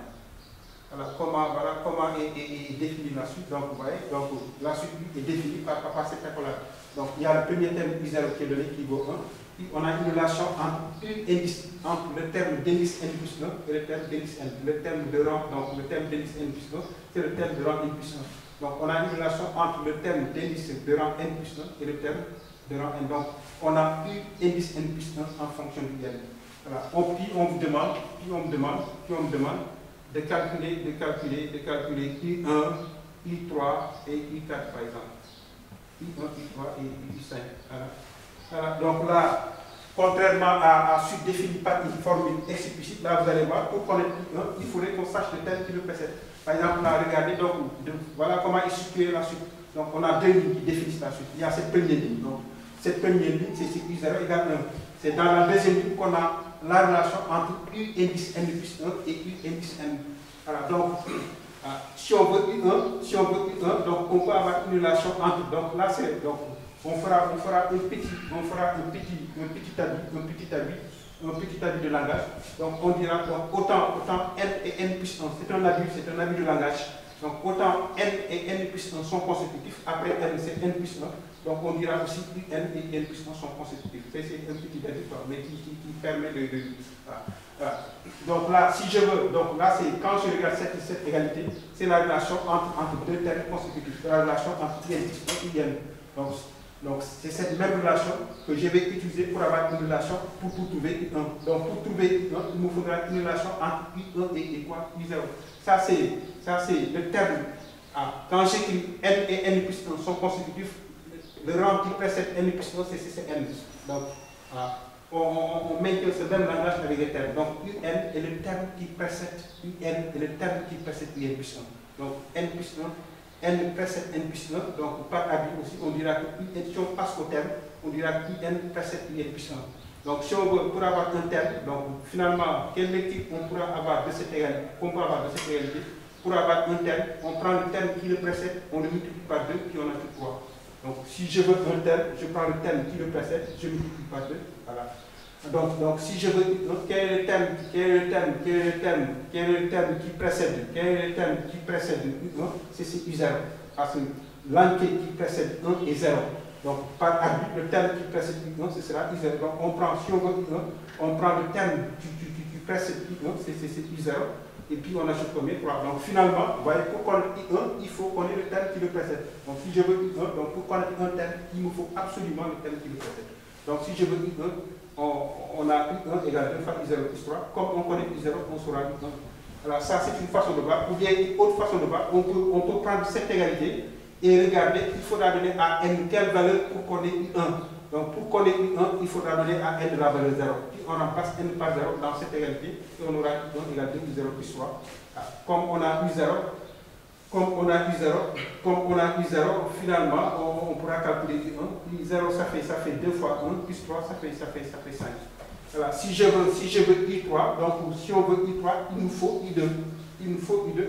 Voilà comment est définie la suite. Donc, vous voyez, la suite est définie par cette école-là. Donc, il y a le premier terme U0 qui est donné, qui vaut 1. Puis, on a une relation entre le terme d'indice N plus 1 et le terme d'indice N. Le terme de rang, donc le terme d'indice N plus 1, c'est le terme de rang N plus 1. Donc, on a une relation entre le terme d'indice de rang N plus 1 et le terme de rang N. Donc, on a U indice N plus 1 en fonction du N. Voilà. Puis, on me demande de calculer I1, I3 et I4 par exemple. I1, I3 et I5. Voilà. Donc là, contrairement à suite définie par une formule explicite, là vous allez voir, pour connaître I1, il faudrait qu'on sache le terme qui le précède. Par exemple, là, regardez, donc, voilà comment est structurée la suite. Donc, on a deux lignes qui définissent la suite. Il y a cette première ligne. Donc, cette première ligne, c'est U0 égale 1. C'est dans la deuxième ligne qu'on a la relation entre U indice N plus 1 et U indice N. Voilà, donc, si on veut U1, donc on peut avoir une relation entre. Donc là, c'est donc on fera un petit abus de langage. Donc on dira donc, autant N et N plus 1, c'est un abus de langage. Donc autant N et N plus 1 sont consécutifs, après N c'est N plus 1. Donc on dira aussi que N et N plus 1 sont consécutifs. C'est un petit abus, mais qui permet de voilà. Donc là, si je veux, donc là, c'est quand je regarde cette égalité, c'est la relation entre deux termes consécutifs, la relation entre I plus 1 et IN. Donc c'est cette même relation que je vais utiliser pour avoir une relation pour trouver I1. Donc pour trouver I1, il me faudra une relation entre I1 et quoi? I0. Ça c'est le terme. Quand j'écris N et N plus 1 sont consécutifs, le rang qui précède N plus 1, c'est N. Donc on maintient ce même langage avec les termes. Donc UN est le terme qui précède UN plus 1. Donc N plus 1, N précède N plus 1. Donc par abus aussi, on dira que UN, si on passe au terme, on dira que UN précède UN plus 1. Donc si on veut, pour avoir un terme, donc finalement, quelle lecture on pourra avoir de cette égalité? Pour avoir un terme, on prend le terme qui le précède, on le multiplie par 2, puis on a tout 3. Donc si je veux un terme, je prends le terme qui le précède, je multiplie par 2. Voilà. Donc si je veux, quel est le terme qui précède U1, c'est U0. Parce que l'enquête qui précède 1 est 0. Donc par abus, le terme qui précède U1, ce sera U0. Donc on prend, si on veut U1, on prend le terme qui précède U1, c'est U0. Et puis on ajoute combien? 3. Donc finalement, vous voyez, pour connaître I1, il faut connaître le terme qui le précède. Donc si je veux I1, donc pour connaître un terme, il me faut absolument le terme qui le précède. Donc si je veux I1, on a I1 égale 2 fois I0 plus 3. Comme on connaît I0, on saura I1. Alors ça c'est une façon de voir. Ou bien une autre façon de voir, on peut prendre cette égalité et regarder, il faudra donner à N quelle valeur pour connaître I1. Donc pour connaître I1, il faudra donner à N de la valeur 0. Puis on remplace N par 0 dans cette égalité et on aura I1 égale 2 I0 plus 3. Comme on a U0, finalement, on pourra calculer U1. U0, ça fait 2 fois 1, plus 3, ça fait 5. Voilà. Si je veux U3, donc si on veut U3, il nous faut U2.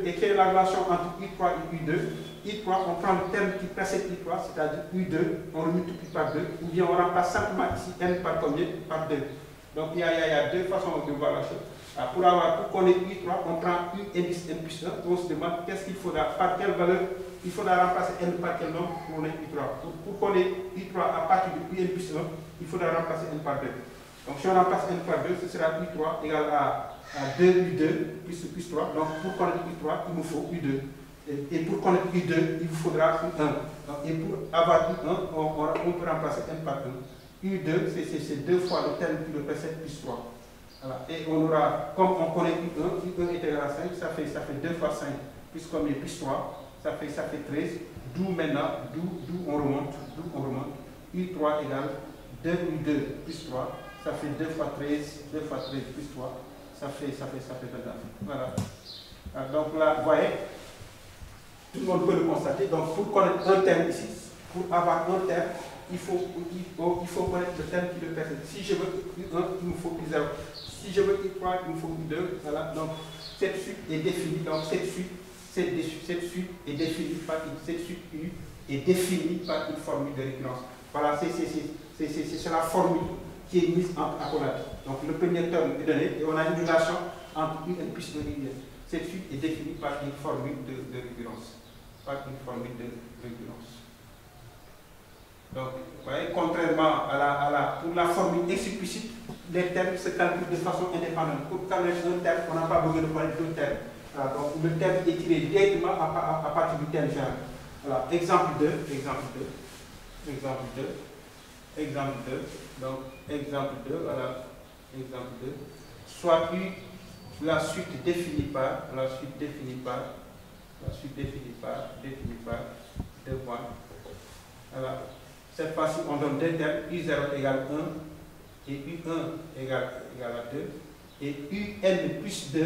Et quelle est la relation entre U3 et U2? U3, on prend le terme qui précède U3, c'est-à-dire U2, on le multiplie par 2, ou bien on remplace simplement ici N par combien? Par 2. Donc il y a deux façons de voir la chose. Pour connaître U3, on prend U indice N plus 1, on se demande qu'est-ce qu'il faudra, par quelle valeur il faudra remplacer N par quel nombre pour connaître U3. Pour connaître U3 à partir de U N plus 1, il faudra remplacer N par 2. Donc si on remplace N par 2, ce sera U3 égale à 2 U2 plus 3. Donc pour connaître U3, il nous faut U2. Et pour connaître U2, il vous faudra U1. Et pour avoir U1, on peut remplacer N par 1. U2, c'est 2 fois le terme qui le précède plus 3. Voilà. Et on aura, comme on connaît U1 est égal à 5, ça fait 2 fois 5, plus combien? Plus 3, ça fait 13. D'où maintenant, d'où on remonte. U3 égale 2 U2 plus 3, ça fait 2 fois 13 plus 3, ça fait 29. Voilà. Donc là, vous voyez, tout le monde peut le constater. Donc pour connaître un terme ici, pour avoir un terme, il faut connaître le terme qui le précède. Si je veux U1, il me faut U0. Si je veux U3, il me faut U2. Voilà. Donc cette suite est définie. Donc cette suite est définie par une formule de récurrence. Voilà, c'est la formule qui est mise en accolade. Donc le premier terme est donné et on a une relation entre UN plus 1 et UN. Cette suite est définie par une formule de récurrence. Donc, vous voyez, contrairement pour la formule explicite, les termes se calculent de façon indépendante. Pour calculer un terme, on n'a pas besoin de parler d'autres termes. Voilà, donc le terme est tiré directement à partir du terme général. Voilà, exemple 2. Donc, exemple 2, voilà, exemple 2. Soit la suite définie par 2 points. Voilà. Cette fois-ci, on donne deux termes, U0 égale 1 et U1 égale à 2. Et UN plus 2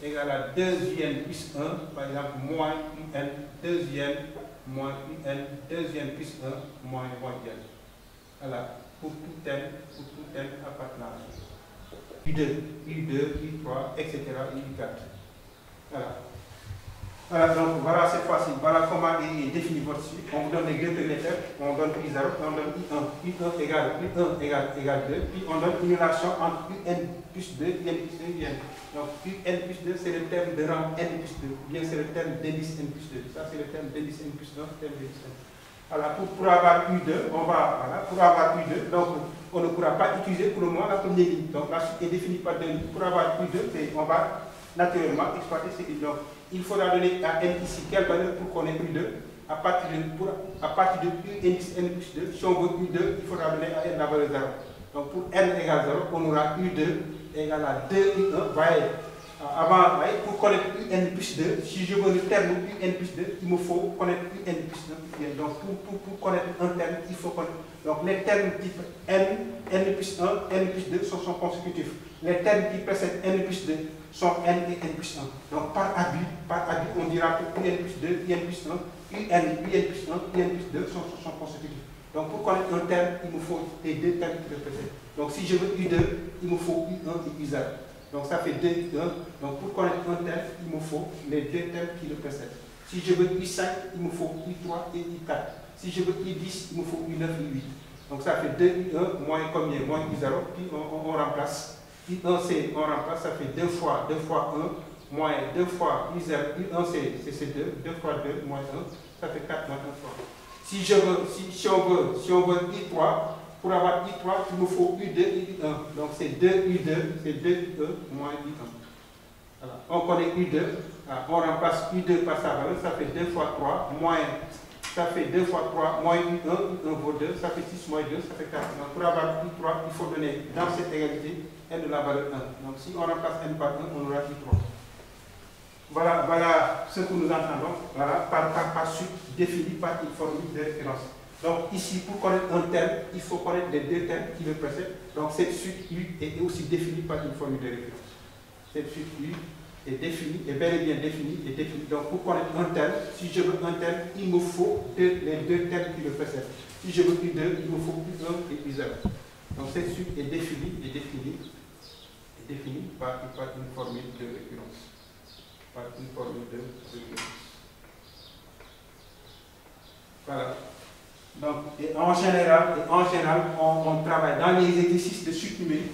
égale à 2un plus 1, par exemple, moins un deuxième moins un deuxième plus 1 moins n. Voilà, pour tout n appartenant. U2, U3, etc., U4. Voilà. Voilà, donc voilà cette fois-ci, voilà comment est défini votre suite. On vous donne les deux premiers termes, on donne I0, on donne I1, U1 égale 2, puis on donne une relation entre UN plus 2, UN plus 2, UN. Donc UN plus 2, c'est le terme de rang N plus 2, ou bien c'est le terme d'indice N plus 2. Ça, c'est le terme d'indice N plus 1, terme d'indice N. Voilà, pour avoir U2, on va, voilà, pour avoir U2, donc on ne pourra pas utiliser pour le moment la première ligne. Donc la suite est définie par deux lignes. Pour avoir U2, on va naturellement exploiter ces lignes. Donc il faudra donner à n ici quelle valeur pour qu'on ait U2 à partir de U indice N plus 2. Si on veut U2, il faudra donner à n la valeur 0. Donc pour n égale 0, on aura U2 égale à 2U1. Voyez, avant, voyez, pour connaître UN plus 2, si je veux le terme UN plus 2, il me faut connaître UN plus 2. Donc pour connaître un terme, il faut connaître. Donc les termes type N, N plus 1, N plus 2 sont consécutifs. Les termes qui précèdent N plus 2 sont N et N plus 1. Donc par abus, on dira que UN plus 2, UN plus 1, UN plus 1, UN plus 2 sont consécutifs. Donc pour connaître un terme, il me faut les deux termes qui le précèdent. Donc si je veux U2, il me faut U1 et U0. Donc ça fait 2U1. Donc pour connaître un terme, il me faut les deux termes qui le précèdent. Si je veux U5, il me faut U3 et U4. Si je veux U10, il me faut U9 et U8. Donc ça fait 2U1 moins combien? Moins U0. Puis on remplace. U1, c'est, on remplace, ça fait 2 fois 1 moins 2 fois U0. U1, c'est 2. 2 fois 2 moins 1, ça fait 4 moins 1 fois. Si on veut U3, pour avoir I3, il me faut U2 et U1. Donc c'est 2U2, c'est 2U1 moins U1. Voilà. On connaît U2, on remplace U2 par sa valeur, ça fait 2 fois 3 moins, ça fait 2 fois 3 moins U1, U1 vaut 2, ça fait 6 moins 2, ça fait 4. Donc pour avoir U3, il faut donner dans cette égalité n de la valeur 1. Donc si on remplace n par 1, on aura U3. Voilà ce que nous entendons, voilà, par suite définie par une formule de référence. Donc ici, pour connaître un terme, il faut connaître les deux termes qui le précèdent. Donc cette suite U est aussi définie par une formule de référence. Cette suite U est définie, est bel et bien définie, Donc pour connaître un terme, si je veux un terme, il me faut les deux termes qui le précèdent. Si je veux U2, il me faut U1 et U0. Donc cette suite est définie par une formule de référence. Par une formule de référence. Voilà. Donc, en général, on travaille dans les exercices de suite numérique,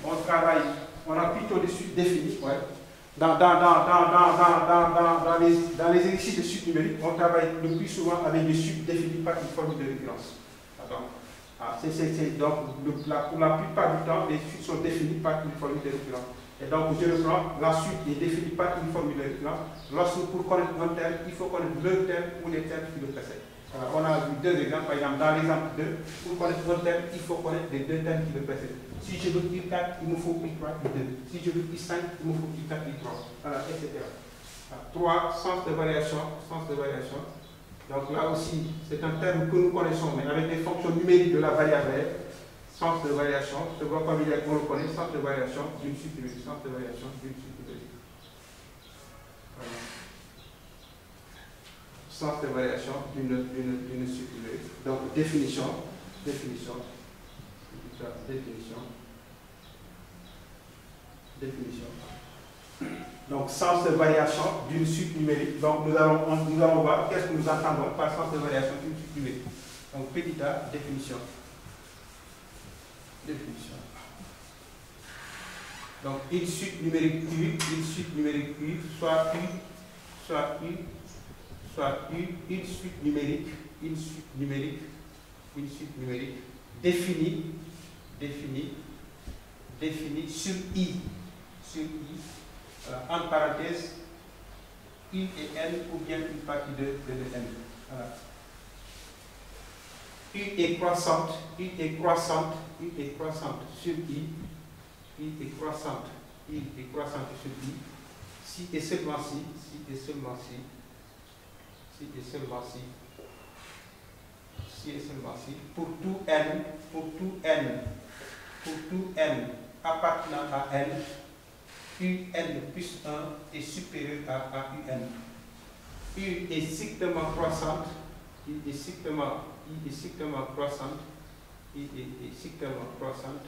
on a plutôt des suites définies. Ouais. Dans les exercices de suite numérique, on travaille le plus souvent avec des suites définies par une formule de référence. Donc, pour la plupart du temps, les suites sont définies par une formule de référence. Et donc, je reprends, la suite est définie par une formule de référence. Lorsque pour connaître un terme, il faut connaître le terme ou les termes qui le précèdent. Alors, on a vu deux exemples, par exemple, dans l'exemple 2, pour connaître un terme, il faut connaître les deux termes qui le précèdent. Si je veux U4, il me faut U3, U2. Si je veux U5, il me faut U4, U3, voilà, etc. 3, sens de variation. Donc là aussi, c'est un terme que nous connaissons, mais avec des fonctions numériques de la variable, sens de variation, ce vocabulaire qu'on le connaît, sens de variation d'une suite numérique, sens de variation d'une suite numérique. Voilà. Sens de variation d'une suite numérique. Donc définition. Donc sens de variation d'une suite numérique. Donc nous allons voir qu'est-ce que nous entendons par sens de variation d'une suite numérique. Donc petit a, définition. Donc une suite numérique U, soit une suite numérique définie sur I, en parenthèse, U et N ou bien une partie de N. Voilà. U est croissante sur I, U est croissante sur I, si et seulement si, pour tout N appartenant à N, UN plus 1 est supérieur à UN. U est strictement croissante, I est strictement croissante, I est strictement croissante,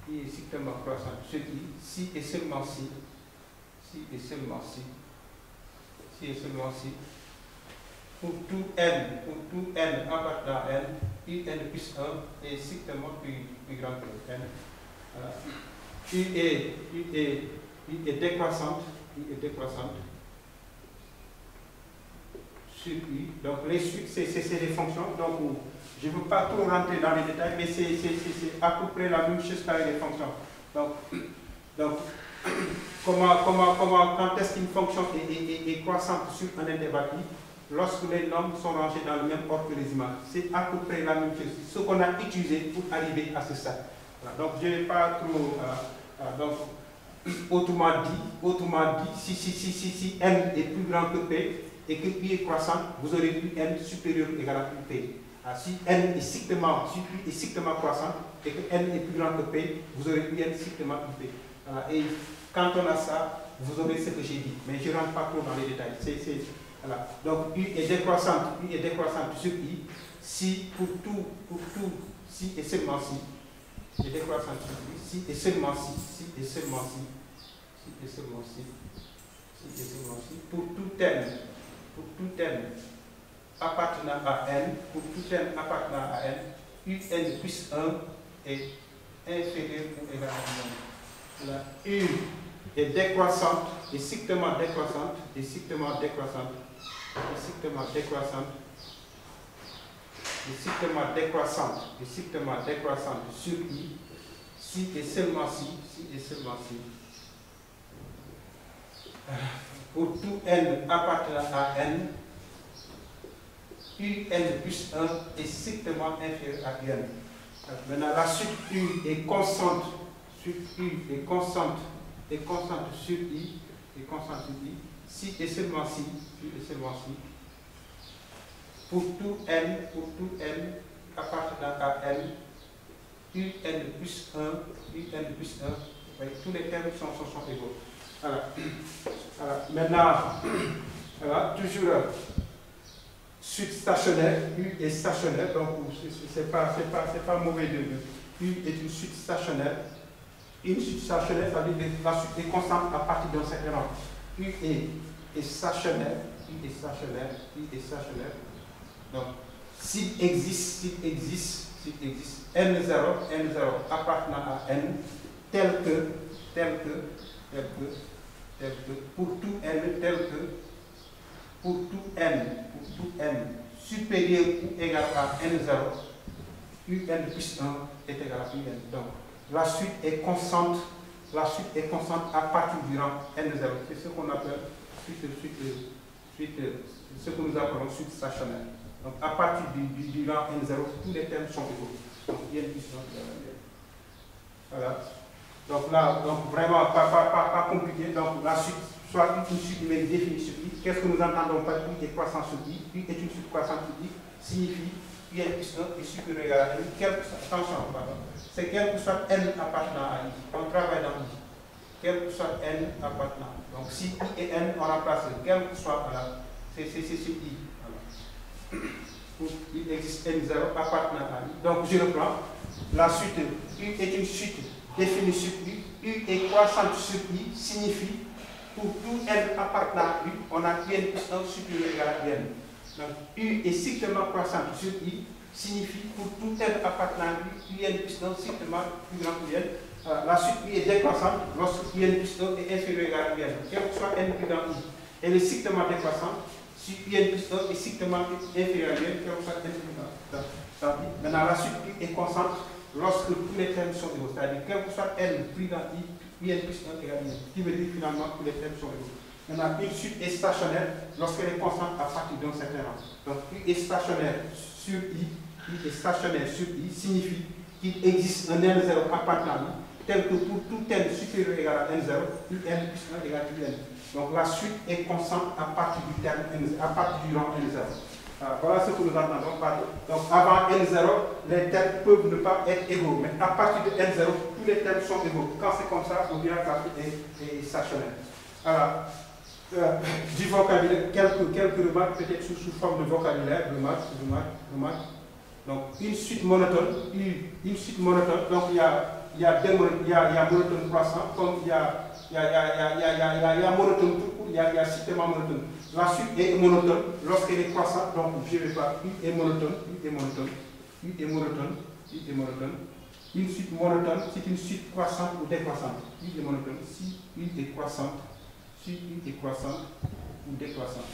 I est strictement croissante sur I, si et seulement si, si et seulement si, si et seulement si, pour tout n appartenant à n, UN plus 1 est strictement plus grand que n. U est décroissante, sur U. Donc les suites, c'est des fonctions. Donc je ne veux pas trop rentrer dans les détails, mais c'est à peu près la même chose qu'avec les fonctions. Donc quand est-ce qu'une fonction est croissante sur un intervalle I, lorsque les nombres sont rangés dans le même ordre que les images. C'est à peu près la même chose. Ce qu'on a utilisé pour arriver à ce stade. Voilà. Donc je n'ai pas trop... donc, autrement dit, si n est plus grand que P et que P est croissant, vous aurez plus n supérieur ou égal à plus P. Si n est strictement croissant et que n est plus grand que P, vous aurez plus n strictement plus P. Et quand on a ça, vous aurez ce que j'ai dit. Mais je ne rentre pas trop dans les détails. Voilà. Donc U est décroissante sur I, si pour tout, si et seulement si, est décroissante sur I, si et seulement si, si et seulement si, si et seulement si, si et seulement si, pour tout n appartenant à n, UN plus 1 est inférieur ou égal à 1. La U est décroissante, est strictement décroissante sur I, si et seulement si, pour tout n appartenant à n, UN plus 1 est strictement inférieur à UN. Maintenant, la suite U est constante sur I, si et seulement si, pour tout n appartenant à n, UN plus 1, tous les termes sont égaux. Maintenant, toujours suite stationnaire, U est stationnaire, donc c'est pas mauvais de U est une suite stationnaire. Une suite stationnaire, ça veut dire que la suite est constante à partir d'un certain nombre. U est stationnaire. Donc, s'il existe N0 appartenant à N, tel que, pour tout N supérieur ou égal à N0, UN plus 1 est égal à UN. Donc, la suite est constante à partir du rang N0. C'est ce qu'on appelle ce que nous appelons suite stationnaire. Donc, à partir du rang N0, tous les termes sont égaux. Donc, UN plus 1 voilà. Donc là, vraiment pas compliqué. Donc, la suite, soit une suite numérique définie sur I. Qu'est-ce que nous entendons par I est croissant sur I? I est une suite croissante sur I, signifie UN plus 1 est supérieur ou égal à N. C'est quel que soit N appartenant à I. On travaille dans I. Quel que soit N appartenant. Donc si I et N, on remplace quel que soit, voilà, c'est sur I. Voilà. Il existe N0 appartenant à I. Donc je reprends. La suite U est une suite définie sur I. U est croissante sur I, signifie pour tout N appartenant à U, on a UN plus 1 supérieur ou égal à UN. Donc U est strictement croissante sur I, signifie pour tout N appartenant à U, UN plus 1 strictement plus grand que UN. La suite U est décroissante lorsque UN plus 1 est inférieur ou égal à UN. Quel que soit N plus grand I, elle est strictement décroissante si UN plus 1 est strictement inférieur à UN, quel que soit N plus grand. Maintenant, la suite U est constante lorsque tous les termes sont égaux, c'est-à-dire quel que soit N plus grand I, UN plus 1 égale I, qui veut dire finalement que tous les termes sont égaux. Maintenant, une suite est stationnaire lorsqu'elle est constante à partir d'un certain rang. Donc, U est stationnaire sur I, signifie qu'il existe un N0 appartenant à I, tel que pour tout N supérieur ou égal à N0, UN plus 1 égale UN. Donc, la suite est constante à partir du terme N0, à partir du rang N0. Voilà ce que nous entendons par. Donc avant N0, les termes peuvent ne pas être égaux. Mais à partir de N0, tous les termes sont égaux. Quand c'est comme ça, on dira que la suite est stationnelle. Alors, du vocabulaire, quelques remarques peut-être sous forme de vocabulaire, remarques. Donc une suite monotone, une suite monotone. Donc il y a monotone croissant, comme il y a monotone tout court, il y a système monotone. La suite est monotone lorsqu'elle est croissante, donc je ne vais pas, U est monotone. Une suite monotone, c'est une suite croissante ou décroissante. U est monotone. Si U est croissante, ou décroissante.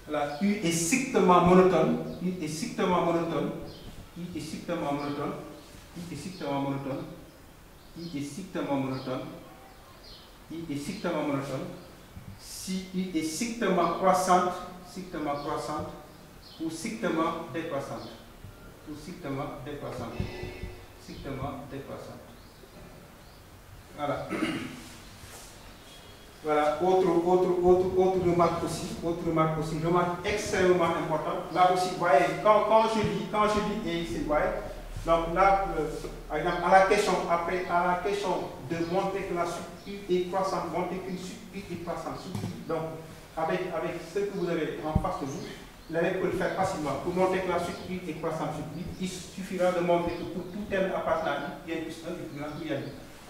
La U est strictement monotone. Si U est strictement croissante, ou strictement décroissante. Voilà. Voilà, autre remarque aussi, remarque extrêmement importante. Là aussi, vous voyez, quand je dis et ici, vous voyez, donc là, par exemple, à la question de montrer que la suite U est croissante, montrer qu'une suite U est croissante. Donc, avec ce que vous avez en face de vous, l'élève peut le faire facilement. Pour montrer que la suite U est croissante sur U, il suffira de montrer que pour tout terme appartenant à U, il y a plus 1 et plus 1, il y a 2.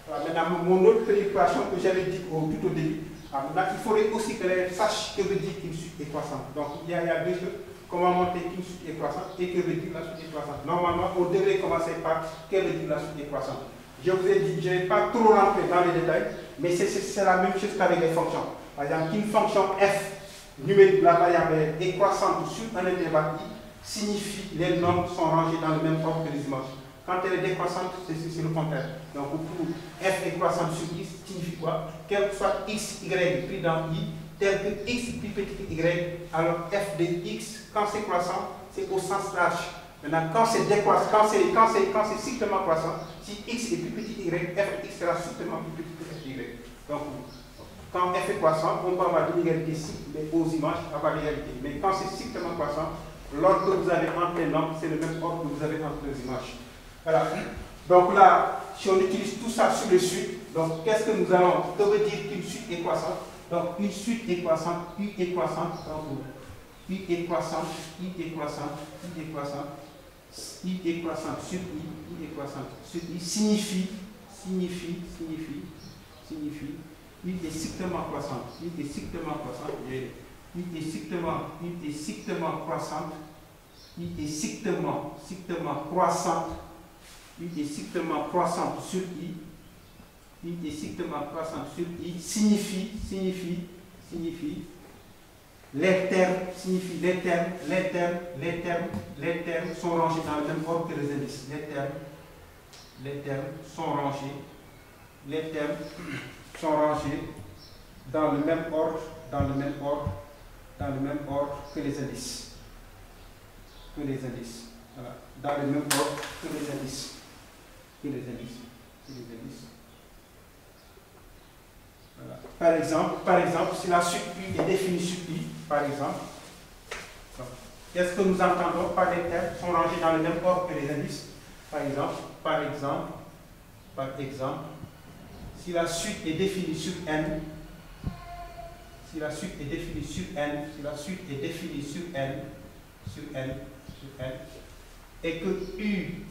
Maintenant, mon autre préoccupation que j'avais dit tout au début, il faudrait aussi que l'élève sache que veut dire qu'une suite est croissante. Donc, il y a deux choses. Comment montrer qu'une suite est croissante et que veut dire la suite est croissante. Normalement, on devrait commencer par que veut dire la suite est croissante. Je vous ai dit, je ne vais pas trop rentrer dans les détails, mais c'est la même chose qu'avec les fonctions. Par exemple, qu'une fonction f numérique, la variable est croissante sur un intervalle i, signifie que les nombres sont rangés dans le même ordre que les images. Quand elle est décroissante, c'est le contraire. Donc, pour f est croissante sur i, signifie quoi? Quel que soit x, y pris dans i, tel que x plus petit que y, alors f de x, quand c'est croissant, c'est au sens large. Maintenant, quand c'est décroissant, quand c'est strictement croissant, si x est plus petit que y, f de x sera strictement plus petit que f de y. Donc, quand f est croissant, on peut avoir une égalité ici, mais aux images, avoir l'égalité. Mais quand c'est strictement croissant, l'ordre que vous avez entre les nombres, c'est le même ordre que vous avez entre les images. Voilà. Donc là, si on utilise tout ça sur le suite, donc qu'est-ce que nous allons, que veut dire qu'une suite est croissante? Donc une suite est croissante, U est croissante, U est croissante, I est croissante, I est croissante, I est croissante sur I est croissante sur I signifie, U est strictement croissante, U est strictement croissante, U est strictement croissante, U est strictement croissante, U est strictement croissante sur I, U est strictement croissante sur I signifie les termes sont rangés dans le même ordre que les indices. Les termes sont rangés dans le même ordre que les indices. Voilà. Dans le même ordre que les indices. Voilà. Par exemple, si la suite U est définie sur I, par exemple, qu'est-ce que nous entendons par les termes sont rangés dans le même ordre que les indices? Par exemple, si la suite est définie sur N, et que U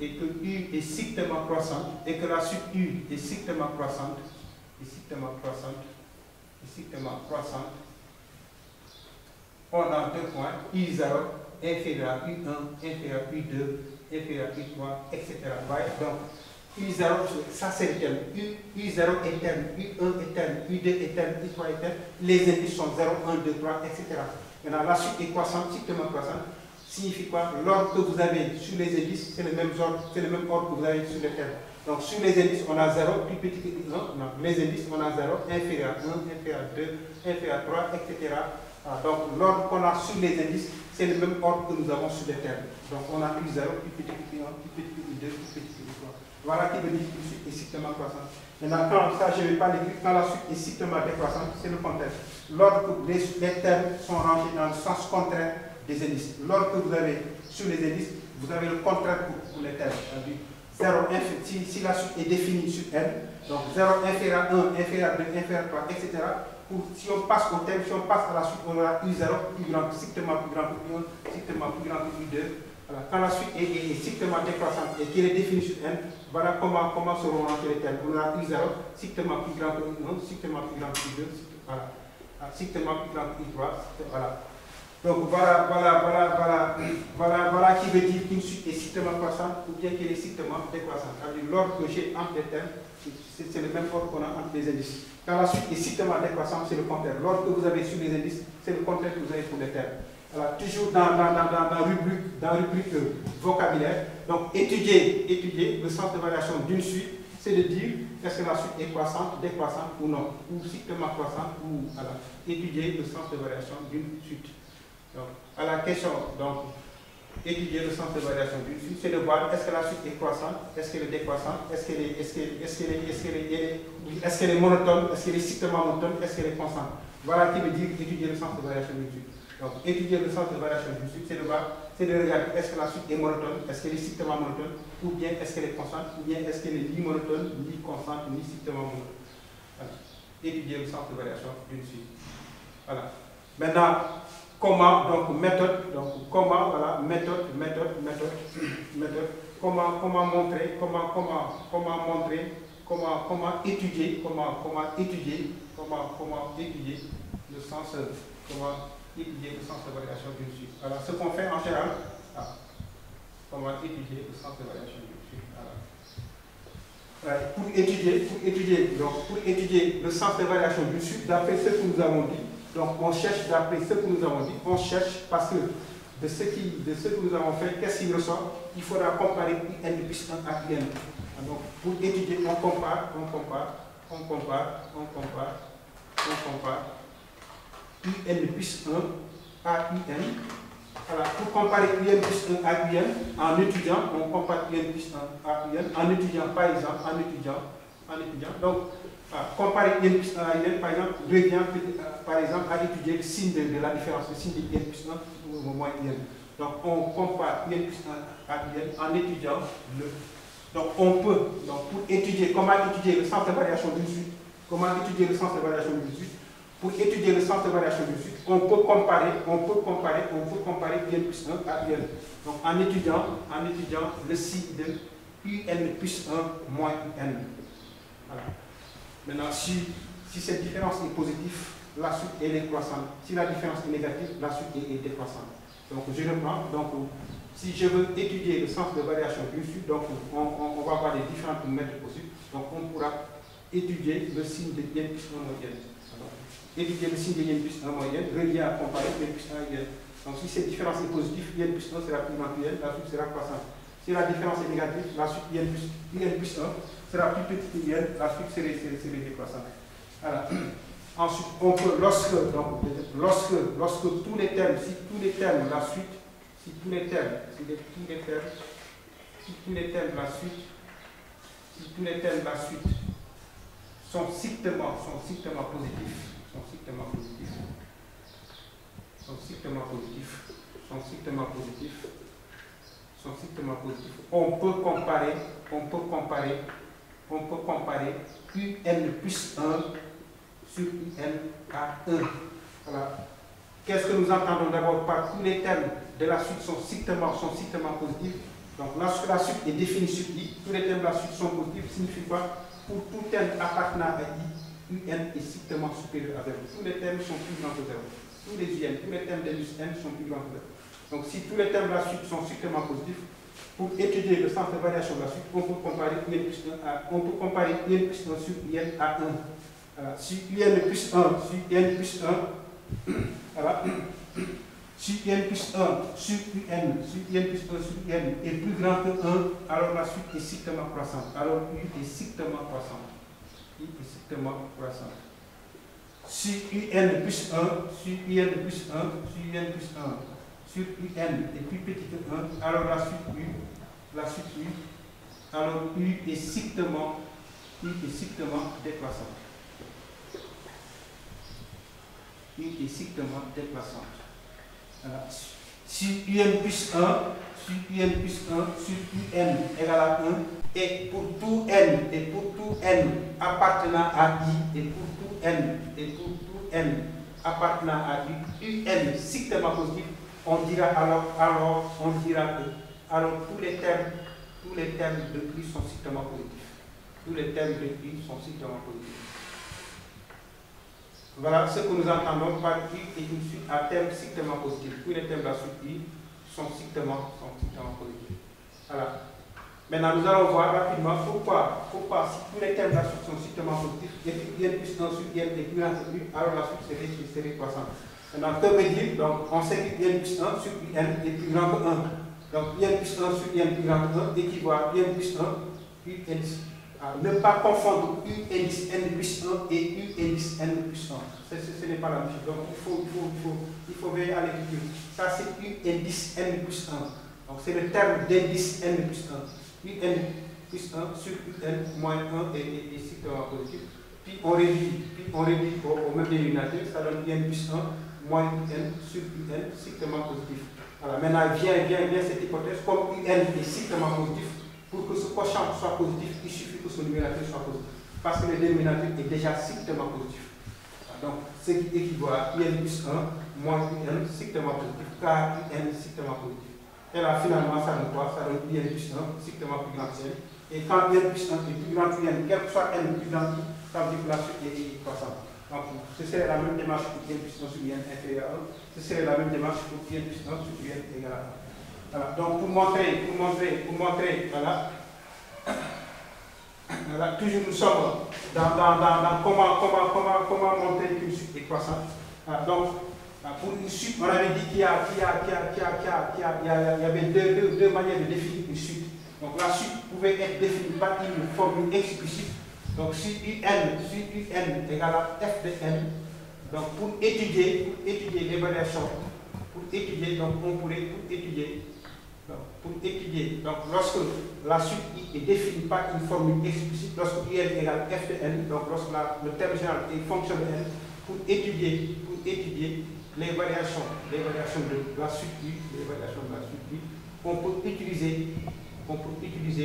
est strictement croissante, et que la suite U est strictement croissante, on a deux points, U0 inférieur à U1, inférieur à U2, inférieur à U3, etc. Donc, U0, ça c'est le terme. U0 est terme, U1 est terme, U2 est terme, U3 est terme. Les indices sont 0, 1, 2, 3, etc. Maintenant, la suite est croissante, strictement croissante. Signifie quoi? L'ordre que vous avez sur les indices, c'est le même ordre que vous avez sur les termes. Donc, sur les indices, on a 0, plus petit que 1. Non, les indices, on a 0, inférieur à 1, inférieur à 2, inférieur à 3, etc. Donc, l'ordre qu'on a sur les indices, c'est le même ordre que nous avons sur les termes. Donc on a U0, U petit U1, U petit U2, U petit U3. Voilà qui veut dire que la suite est strictement croissante. Maintenant, quand ça, je ne vais pas l'écrire, quand la suite est strictement décroissante, c'est le contraire. Lorsque les termes sont rangés dans le sens contraire des indices. Lorsque vous avez sur les indices, vous avez le contraire pour les termes. 0, si la suite est définie sur n, donc 0 inférieur à 1, inférieur à 2, inférieur à 3, etc. Si on passe au terme, si on passe à la suite, on aura U0 plus grand, strictement plus grand que U1, strictement plus grand que U2. Voilà. Quand la suite est strictement décroissante et qu'elle est définie sur n, voilà comment seront rangés les termes. On aura U0 strictement plus grand que U1, strictement plus grand que U2, voilà. Strictement plus grand que U3, voilà. Donc voilà qui veut dire qu'une suite est strictement croissante ou bien qu'elle est strictement décroissante. C'est-à-dire l'ordre que j'ai entre les termes, c'est le même ordre qu'on a entre les indices. Quand la suite est strictement décroissante, c'est le contraire. L'ordre que vous avez sur les indices, c'est le contraire que vous avez pour les termes. Alors, toujours dans rubrique vocabulaire, donc étudier le sens de variation d'une suite, c'est de dire est-ce que la suite est croissante, décroissante ou non, ou strictement croissante, ou voilà, étudier le sens de variation d'une suite. Donc, à la question, donc, étudier le sens de variation d'une suite, c'est de voir est-ce que la suite est croissante, est-ce qu'elle est décroissante, est-ce qu'elle est monotone, est-ce qu'elle est strictement monotone, est-ce qu'elle est constante. Voilà qui veut dire étudier le sens de variation d'une suite. Donc, étudier le sens de variation d'une suite, c'est de voir, c'est de regarder est-ce que la suite est monotone, est-ce qu'elle est strictement monotone, ou bien est-ce qu'elle est constante, ou bien est-ce qu'elle est ni monotone, ni constante, ni strictement monotone. Voilà. Étudier le sens de variation d'une suite. Voilà. Maintenant, comment, donc méthode, comment étudier le sens, étudier le sens de variation d'une suite. Alors, ce qu'on fait en général, comment étudier le sens de variation d'une suite. Pour étudier le sens de variation d'une suite, d'après ce que nous avons dit, donc on cherche d'après ce que nous avons dit, on cherche parce que de ce que nous avons fait, qu'est-ce qui ressort? Il faudra comparer UN plus 1 à UN. Donc pour étudier, on compare UN plus 1 à UN. Voilà, pour comparer UN plus 1 à UN, en étudiant, on compare UN plus 1 à UN, en étudiant par exemple, donc comparer UN plus 1 à UN, par exemple, revient par exemple à étudier le signe de la différence, le signe de UN plus 1 moins UN. Donc on compare UN plus 1 à UN en étudiant le. Donc on peut, pour étudier, comment étudier le sens de variation d'une suite, pour étudier le sens de variation d'une suite, on peut comparer UN plus 1 à UN. Donc en étudiant le signe de UN plus 1 moins UN. Voilà. Maintenant, si cette différence est positive, la suite elle est croissante. Si la différence est négative, la suite est décroissante. Donc je reprends. Donc si je veux étudier le sens de variation d'une suite, donc on va avoir les différentes méthodes possibles. Donc on pourra étudier le signe de n plus 1 moyenne. Étudier le signe de n plus 1 moyenne revient à comparer n plus 1 à n. Donc si cette différence est positive, n plus 1 sera plus grand que n, la suite sera croissante. Si la différence est négative, la suite n plus 1 sera plus petite que n, la suite serait décroissante. Voilà. Ensuite, on peut, lorsque tous les termes, la suite, si tous les termes de la suite sont strictement positifs, on peut comparer UN plus 1 sur UN à 1. Voilà. Qu'est-ce que nous entendons d'abord par tous les termes de la suite sont strictement positifs? Donc lorsque la suite est définie sur I, tous les termes de la suite sont positifs, signifie quoi? Pour tout terme appartenant à I, UN est strictement supérieur à 0. Tous les termes sont plus grands que 0. Tous les termes de N sont plus grands que 0. Donc si tous les termes de la suite sont strictement positifs, pour étudier le sens de variation de la suite, on peut comparer UN plus 1 sur UN à 1. Voilà. Si UN plus 1 sur UN plus 1, voilà. Si UN plus 1 sur UN est plus grand que 1, alors la suite est strictement croissante. Alors U est strictement croissante. Si UN plus 1 sur UN est plus petit que 1, alors la suite U, alors U est strictement décroissante. U est strictement décroissante. Voilà. Si UN plus 1, sur UN égale à 1, et pour tout n appartenant à I, et pour tout n appartenant à UN strictement positif, on dira alors tous les termes de I sont strictement positifs. Tous les termes de I sont strictement positifs. Voilà ce que nous entendons par I et une suite à termes strictement positifs. Tous les termes de la suite I sont strictement positifs. Voilà. Maintenant, nous allons voir rapidement pourquoi si tous les termes de la suite sont strictement positifs, et puis n plus 1 sur n est plus grand que U, alors la suite serait croissante. Maintenant, que veut dire, donc, on sait que n plus 1 sur n est plus grand que 1. Donc, n plus 1 sur n plus grand que 1 équivaut à n plus 1, un. Ne pas confondre U indice n plus 1 et U indice n plus 1. Ce n'est pas la même chose. Donc, il faut veiller à l'écriture. Ça, c'est U indice n plus 1. Donc, c'est le terme d'indice n plus 1. UN plus 1 sur UN moins 1 est strictement positif. Puis on réduit au même dénominateur, ça donne UN plus 1 moins UN sur UN strictement positif. Voilà, maintenant vient cette hypothèse, comme UN est strictement positif, pour que ce quotient soit positif, il suffit que son numérateur soit positif. Parce que le dénominateur est déjà strictement positif. Voilà, donc, ce qui équivaut à UN plus 1 moins UN strictement positif, car UN est strictement positif. Et là, finalement, ça donne quoi? Ça donne UN plus 1, strictement plus grand que N. Et quand UN plus 1 est plus grand que N, quel que soit N plus grand que I, ça veut dire que la suite est croissante. Donc, ce serait la même démarche pour UN plus 1 sur UN inférieur à 1. Ce serait la même démarche pour UN plus 1 sur UN égal à 1. Voilà. Donc, pour montrer, voilà. Voilà, toujours nous sommes dans comment montrer qu'une suite est croissante. Voilà, donc, pour une suite, on avait dit qu'il y avait deux manières de définir une suite. Donc la suite pouvait être définie par une formule explicite. Donc si UN égale à f de n, donc pour étudier les variations, donc lorsque la suite I est définie par une formule explicite, lorsque UN égale f de n, donc lorsque le terme général est fonction de n, pour étudier les variations de la suite I, on peut utiliser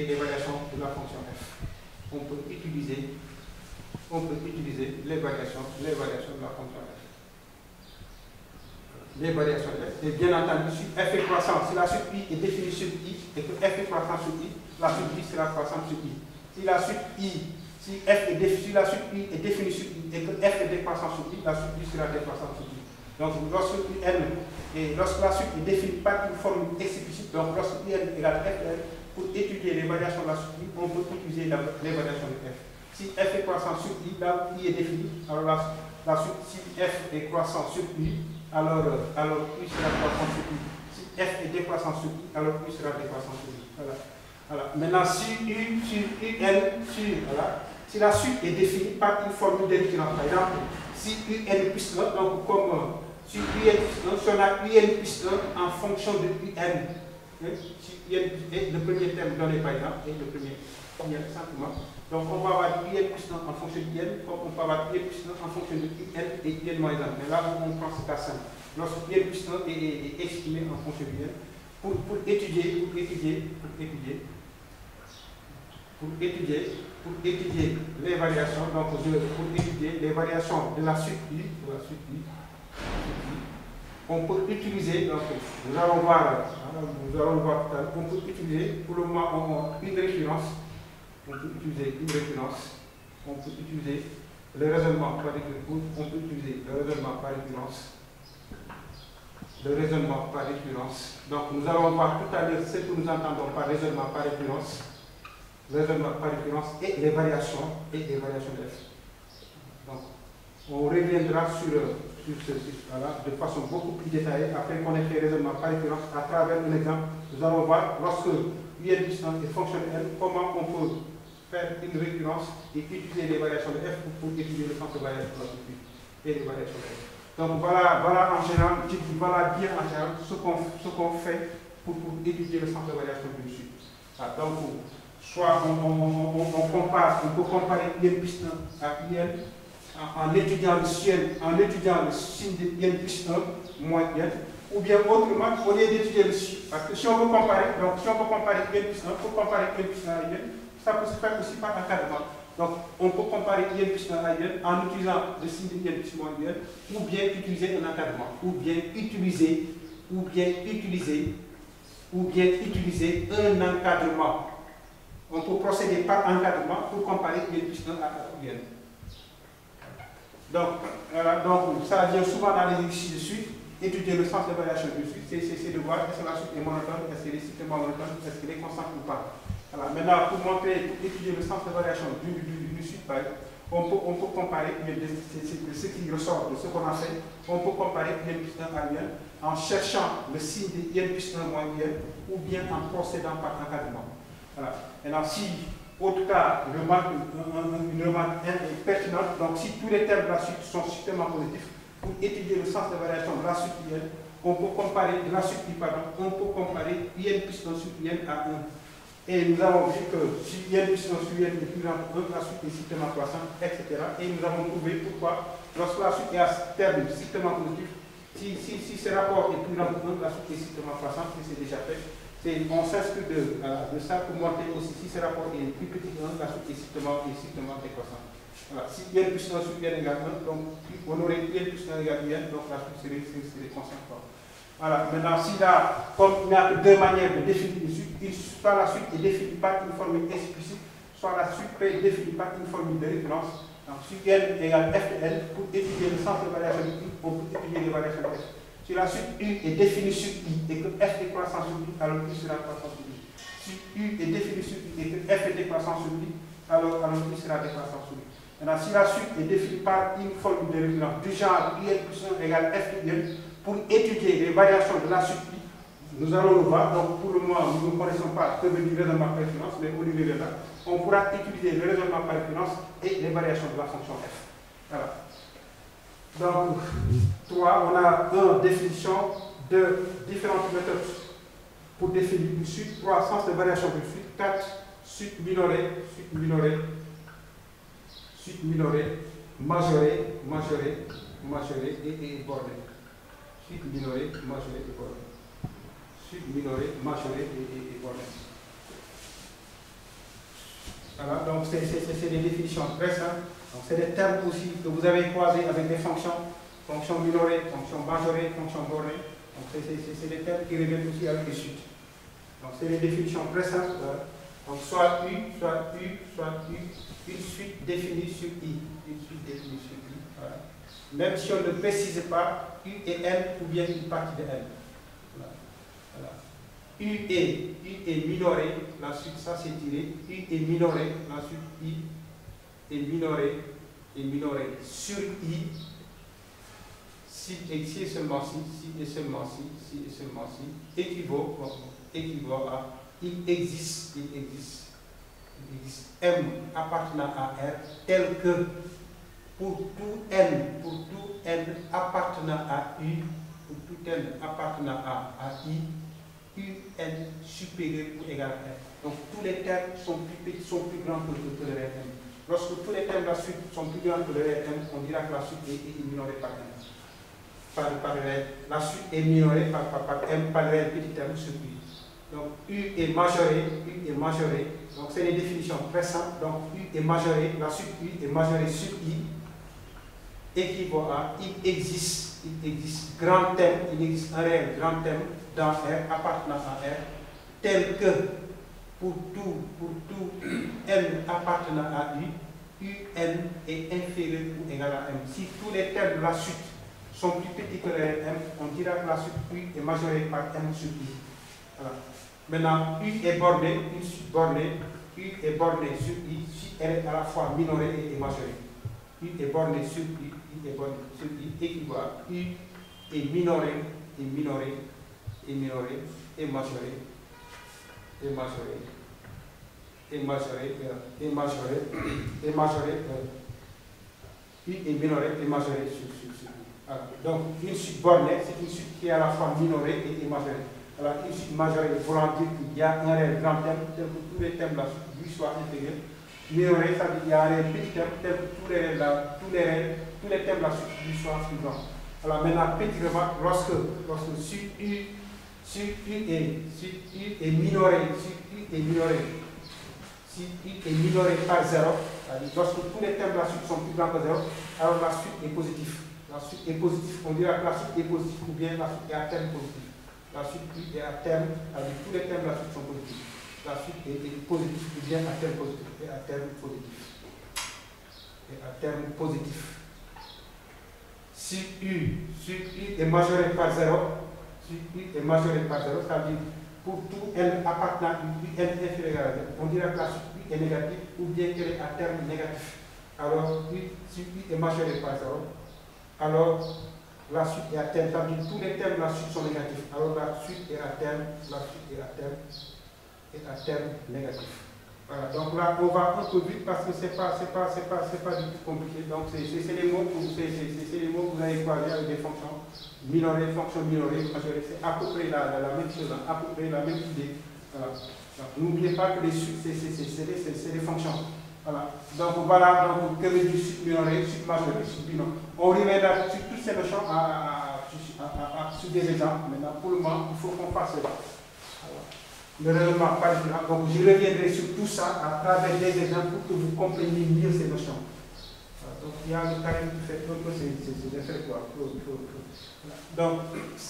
les variations de la fonction f. On peut utiliser les variations de la fonction f. Les variations f. Et bien entendu, si f est croissant, si la suite I est définie sur I et que f est croissant sur I, la suite I sera croissante sur I. Si la suite I est définie sur I et que f est décroissant sur I, la suite I sera décroissante sur I. Donc, lorsque la suite est définie par une formule explicite, donc lorsque UN égale Fn, pour étudier les variations de la suite I, on peut utiliser les variations de f. Si f est croissant sur I, là où I est défini, alors la suite, si f est croissant sur I, alors I sera croissant sur I. Si f est décroissant sur I, alors I sera décroissant sur I. Voilà. Maintenant, si la suite est définie par une formule de récurrence, par exemple, si UN plus 1, donc comme si UN plus 1, si on a UN plus 1 en fonction de UN, si UN est le premier terme donné par exemple, et le premier simplement, donc on va avoir UN plus 1 en fonction de UN, comme on peut avoir UN plus 1 en fonction de UN et UN moins 1. Mais là, on prend ce cas simple. Lorsque UN plus 1 est exprimé en fonction de UN, pour étudier les variations, donc pour étudier les variations de la suite I, on peut utiliser, donc nous allons voir tout à l'heure, on peut utiliser pour le moment une référence, on peut utiliser le raisonnement par récurrence, donc nous allons voir tout à l'heure ce que nous entendons par raisonnement par récurrence, et les variations de f. Donc, on reviendra sur de façon beaucoup plus détaillée après qu'on ait fait raisonnement par récurrence à travers un exemple. Nous allons voir lorsque UN plus 1 est fonction de n, comment on peut faire une récurrence et utiliser les variations de f pour étudier le sens de variation de la suite et les variations de f. Donc voilà en général, voilà bien en général ce qu'on fait pour étudier le sens de variation d'une suite. Donc, soit on peut comparer IN plus 1 à IN en étudiant le signe de IN plus 1 moins IN, ou bien autrement, au lieu d'étudier le signe. Parce que si on veut comparer, IN plus 1 pour comparer IN plus 1 à IN, ça peut se faire aussi par encadrement. Donc, on peut comparer IN plus 1 à IN en utilisant le signe de IN plus moins IN, ou bien utiliser un encadrement, ou bien utiliser un encadrement. On peut procéder par encadrement pour comparer IN plus 1 à IN. Donc, voilà, donc ça vient souvent dans les exercices de suite. Étudier le sens de variation d'une suite, c'est de voir est-ce que la suite est monotone, est-ce qu'elle est strictement monotone, est-ce qu'elle est constante ou pas. Voilà. Maintenant, pour étudier le sens de variation d'une suite, on peut comparer, c'est ce qui ressort de ce qu'on a fait, on peut comparer IN plus 1 à IN en cherchant le signe de IN plus 1 moins IN ou bien en procédant par encadrement. Voilà. Maintenant, si, autre cas, une remarque est pertinente, donc si tous les termes de la suite sont strictement positifs, pour étudier le sens de variation de la suite IN, on peut comparer IN plus 1 sur IN à 1. Et nous avons vu que si IN plus 1 sur IN est plus grand que 1, la suite est strictement croissante, etc. Et nous avons trouvé pourquoi, lorsque la suite est à terme strictement positif, si ce rapport est plus grand que 1, la suite est strictement croissante, c'est déjà fait. On s'inspire de ça pour montrer aussi si ce rapport est plus petit que 1, la suite est strictement décroissante. Voilà. Si IN plus 1 sur IN égale 1, donc on aurait IN plus 1 égale IN, donc la suite serait constante. Voilà. Maintenant, si là, comme il n'y a que deux manières de définir une suite, soit la suite est définie par une formule explicite, soit la suite est définie par une formule de référence. Donc, si N égale F de N, pour étudier le sens de variation de I, on peut étudier les variations de F. Si la suite U est définie sur I et que F est décroissant sur I, alors I sera croissant sur I. Si U est définie sur I et que F est décroissant sur I, alors I sera décroissant sur I. Maintenant, si la suite est définie par une formule de référence du genre IN plus 1 égale F de N, pour étudier les variations de la suite I, nous allons le voir. Donc, pour le moment, nous ne connaissons pas que du raisonnement par référence, mais au niveau de là, on pourra utiliser le raisonnement par référence et les variations de la fonction f. Voilà. Donc, 3, on a une définition de différentes méthodes pour définir une suite. 3, sens de variation d'une suite. 4, suite minorée, majorée et bornée. Suite minorée, majorée et bornée. Suite minorée, majorée et bornée. Voilà, donc c'est des définitions très simples. Donc c'est des termes aussi que vous avez croisés avec des fonctions minorées, fonctions majorées, fonctions bornées. Donc c'est des termes qui reviennent aussi avec des suites. Donc c'est des définitions très simples. Donc soit U, une suite définie sur I. Une suite définie sur I. Voilà. Même si on ne précise pas U et N ou bien une partie de N. Voilà. U est minoré, la suite ça c'est tiré. U est minoré, la suite I est minoré sur I. Si et seulement si équivaut à il existe M appartenant à R tel que pour tout N appartenant à U, pour tout N appartenant à I, UN supérieur ou égal à R. Donc tous les termes sont plus petits, sont plus grands que le RM. Lorsque tous les termes de la suite sont plus grands que le RM, on dira que la suite est minorée par M. La suite est minorée par M par le petit terme sur I. Donc U est majoré. Donc c'est des définitions très simples. Donc U est majoré, la suite U est majorée sur I, équivaut à il existe grand thème, il existe un réel grand thème dans R appartenant à R, tel que pour tout N appartenant à U, UN est inférieur ou égal à M. Si tous les termes de la suite sont plus petits que le M, on dira que la suite U est majorée par M sur I. Voilà. Maintenant, U est borné, une suite bornée, U est bornée sur I, si elle est à la fois minorée et majorée. U est borné sur I, équivaut à U est minoré, et majoré, U est minoré et majoré sur I. Donc, une suite bornée, c'est une suite qui est à la fois minorée et majorée. Alors, une suite majorée voulant dire qu'il y a un réel grand thème, tel que tous les thèmes de la suite lui soient intégrés. Minorée, ça veut dire qu'il y a un réel petit thème, tel que tous les thèmes de la suite lui soient suivants. Alors, maintenant, petit remarque, lorsque suite U est minorée, si U est minoré par 0, c'est-à-dire lorsque tous les termes de la suite sont plus grands que 0, alors la suite est positive. La suite est positive, on dira que la suite est positive ou bien la suite est à terme positive. La suite est à terme, c'est-à-dire tous les termes de la suite sont positifs. La suite est positive ou bien à terme positif et à terme positif. Et à terme positif. Si U est majoré par 0, c'est-à-dire pour tout n appartenant à U n inférieur à 0, on dira que la suite U est négative ou bien qu'elle est à terme négatif. Alors, si U est majoré par 0, alors la suite est à terme, c'est-à-dire tous les termes de la suite sont négatifs. Alors la suite est à terme négatif. Voilà, donc là, on va un peu vite parce que c'est pas du tout compliqué. Donc, c'est les mots que vous allez croiser avec des fonctions minorées, majorées. C'est à peu près la même chose, à peu près la même idée. Voilà. N'oubliez pas que les suites, c'est des fonctions. Voilà. Donc, voilà, donc, que veut dire suite minorée, suite majorée, suite binomiale. On reviendra sur toutes ces notions sur des exemples. Maintenant, pour le moment, il faut qu'on fasse le raisonnement par exemple. Donc, je reviendrai sur tout ça à travers des exemples pour que vous compreniez mieux ces notions. Voilà. Donc, il y a le carré qui fait que c'est effet quoi. Donc,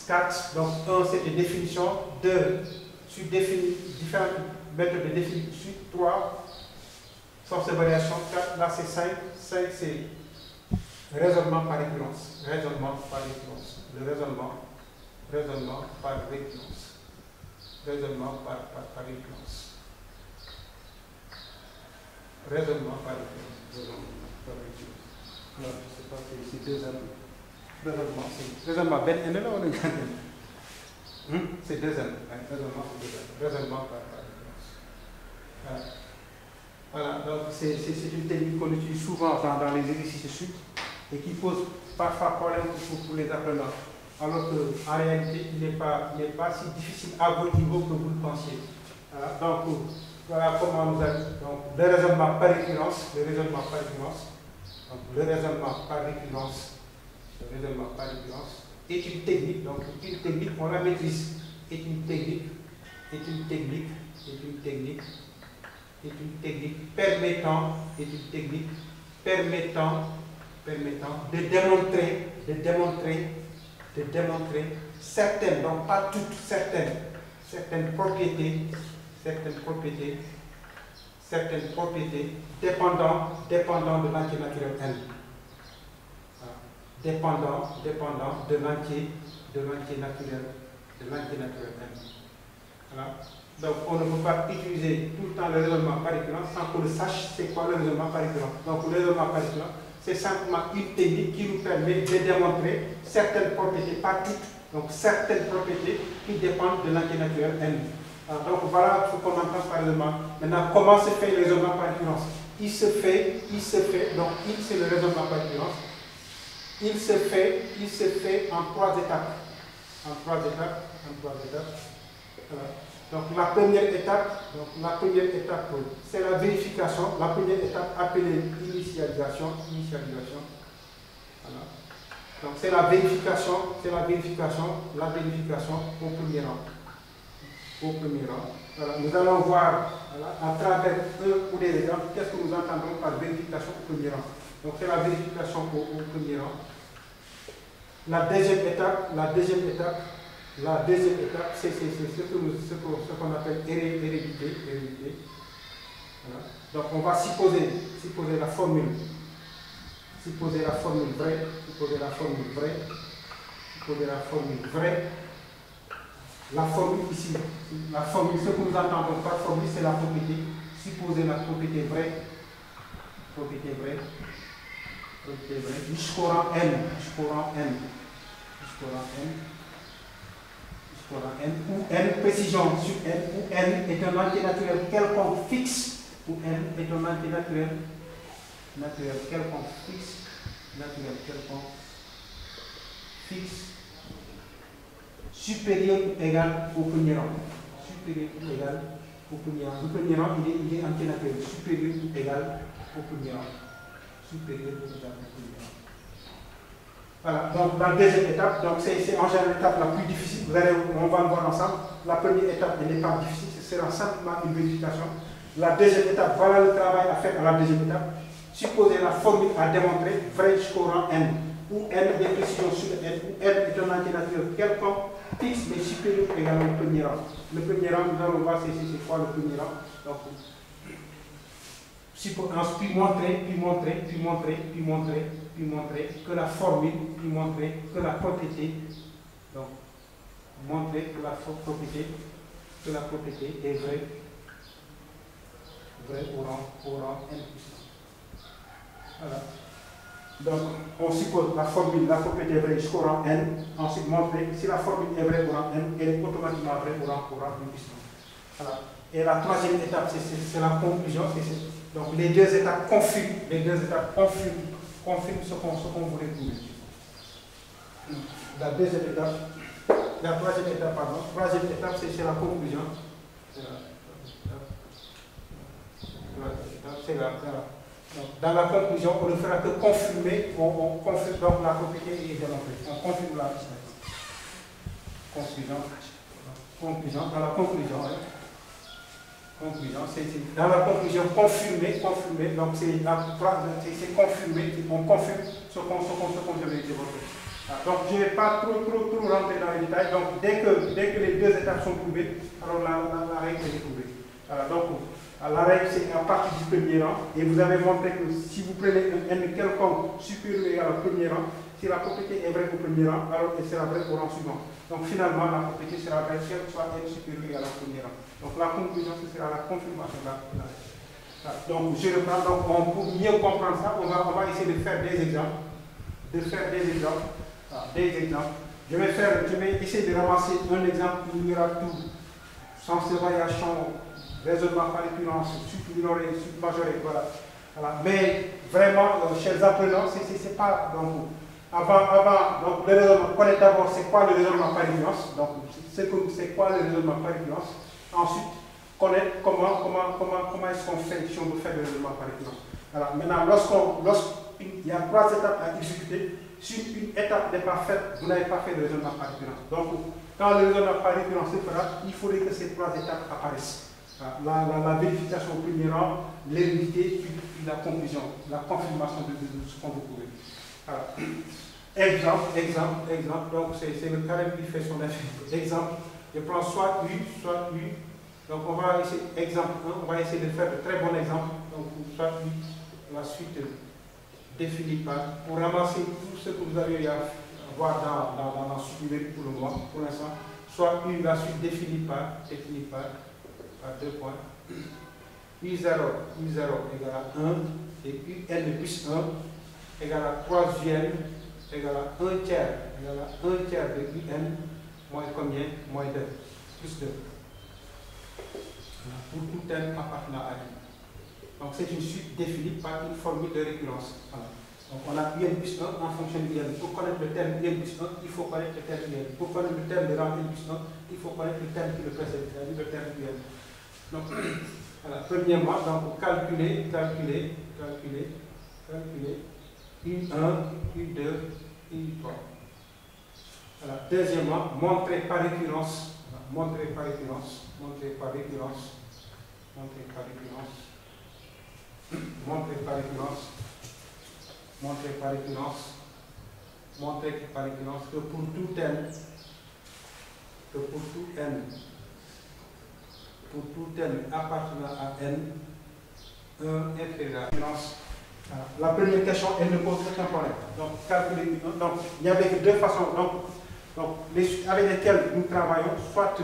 4, donc 1 c'est des définitions, 2 sur différentes méthodes de définition, suite 3 sources de variation, 4 là c'est 5 c'est raisonnement par récurrence, le raisonnement par récurrence. Raisonnement par récurrence. Raisonnement par récurrence. Alors, je ne sais pas si c'est deux ans. Raisonnement, ben N là ou c'est deux ans. Raisonnement par récurrence. Voilà, donc c'est une technique qu'on utilise souvent dans les exercices de suite et qui pose parfois problème pour les apprenants. Alors qu'en réalité, il n'est pas si difficile à votre niveau que vous le pensiez. Voilà, donc, voilà comment nous avons donc, le raisonnement par récurrence. Donc, le raisonnement par récurrence est une technique. Donc, une technique, on la maîtrise. Est une technique permettant de démontrer certaines, donc pas toutes, certaines propriétés dépendant de l'entier naturel n. Dépendant de l'entier naturel n. Voilà. Donc on ne peut pas utiliser tout le temps le raisonnement par récurrence sans qu'on le sache c'est quoi le raisonnement par récurrence. Donc le raisonnement par récurrence, c'est simplement une technique qui nous permet de démontrer certaines propriétés, pas toutes, donc certaines propriétés qui dépendent de l'entier naturel n. Alors, donc voilà ce qu'on entend par raisonnement. Maintenant, comment se fait le raisonnement par récurrence? Il se fait, donc il c'est le raisonnement par récurrence. Il se fait en trois étapes. Voilà. Donc la première étape, c'est la vérification. La première étape appelée initialisation. Voilà. Donc c'est la vérification au premier rang. Voilà. Nous allons voir à travers un ou des exemples qu'est-ce que nous entendons par vérification au premier rang. Donc c'est la vérification au premier rang. La deuxième étape, c'est ce qu'on appelle hérédité. Voilà. Donc on va supposer la formule vraie. La formule ici, ce que nous entendons par formule, c'est la propriété. Supposer la propriété vraie. Jusqu'au rang n. Où n, précision sur n, où n est un entier naturel quelconque fixe, fixe supérieur ou égal au premier rang. Supérieur ou égal au premier rang. Le premier rang, il est anténateur. Supérieur ou égal au premier rang. Supérieur ou égal au premier rang. Voilà, donc la deuxième étape, donc c'est en général l'étape la plus difficile. On va le voir ensemble. La première étape, elle n'est pas difficile, ce sera simplement une vérification. La deuxième étape, voilà le travail à faire à la deuxième étape. Supposez la formule à démontrer vrai jusqu'au rang n, où n des précisions sur n, où n est un anténateur quelconque, fixe mais supérieur également au premier rang. Le premier rang, nous allons voir c'est quoi le premier rang. Donc, puis montrer que la formule, puis montrer que la propriété, donc montrer que la propriété est vraie au rang n plus 1. Voilà. Donc, on suppose la formule, la propriété est vraie jusqu'au rang n. Ensuite, montrer si la formule est vraie au rang n, elle est automatiquement vraie au rang n plus 1. Voilà. Et la troisième étape, c'est la conclusion. Donc, les deux étapes confirment ce qu'on voulait trouver. La troisième étape, c'est la conclusion. Dans la conclusion, on ne fera que confirmer, on confirme donc la propriété est démontrée. On confirme la conclusion. Dans la conclusion, dans la conclusion, confirmer, donc c'est confirmer, on confirme ce qu'on devait démontrer. Donc je ne vais pas trop rentrer dans les détails. Donc dès que les deux étapes sont prouvées, alors la règle est trouvée. Donc la règle c'est à partir du premier rang, et vous avez montré que si vous prenez un n quelconque supérieur ou égal au premier rang, si la propriété est vraie au premier rang, alors elle sera vraie au rang suivant. Donc finalement la propriété sera vraie quel que soit n supérieur ou égal au premier rang. Donc la conclusion, ce sera la confirmation de la règle. Donc je reprends, donc pour mieux comprendre ça, on va essayer de faire des exemples. Je vais essayer de ramasser un exemple où il y aura tout, sans variation, raisonnement par récurrence, supérioré, submajoré, voilà. Mais vraiment, chers apprenants, c'est pas donc donc le raisonnement, connaître d'abord c'est quoi le raisonnement par récurrence, donc c'est quoi le raisonnement par récurrence. Ensuite, connaître comment est-ce qu'on fait si on veut faire le raisonnement par récurrence. Alors maintenant, lorsqu'il y a trois étapes à exécuter, si une étape n'est pas faite, vous n'avez pas fait le raisonnement par récurrence. Donc, quand le raisonnement par récurrence se fera, il faudrait que ces trois étapes apparaissent. La vérification au premier rang, l'hérédité, puis la conclusion, la confirmation de ce qu'on veut trouver. Alors, exemple. Donc, c'est le carré qui fait son effet. Exemple, je prends soit U. Donc, on va essayer, exemple 1, on va essayer de faire de très bons exemples. Donc, soit U, la suite définie par, pour ramasser tout ce que vous avez à voir dans ce numérique pour le moment, pour l'instant, soit U, la suite définie par 2 points. U0 égale à 1, et UN plus 1 égale à 3e égale à 1 tiers, de UN, moins combien? Moins 2, plus 2. Pour tout n appartenant à n. Donc c'est une suite définie par une formule de récurrence. Voilà. Donc on a un plus 1 en fonction de un. Pour connaître le terme un plus 1, il faut connaître le terme un. Pour connaître le terme de rang n plus 1, il faut connaître le terme qui le précède, c'est-à-dire le terme un. Donc, voilà, premièrement, donc calculer U1, U2, U3. Voilà. Deuxièmement, montrer par récurrence, que pour tout n appartenant à n, 1 inférieur à la première question, elle ne pose aucun problème. Donc, calculer U1. Donc, il n'y avait que deux façons. Donc avec lesquelles nous travaillons, soit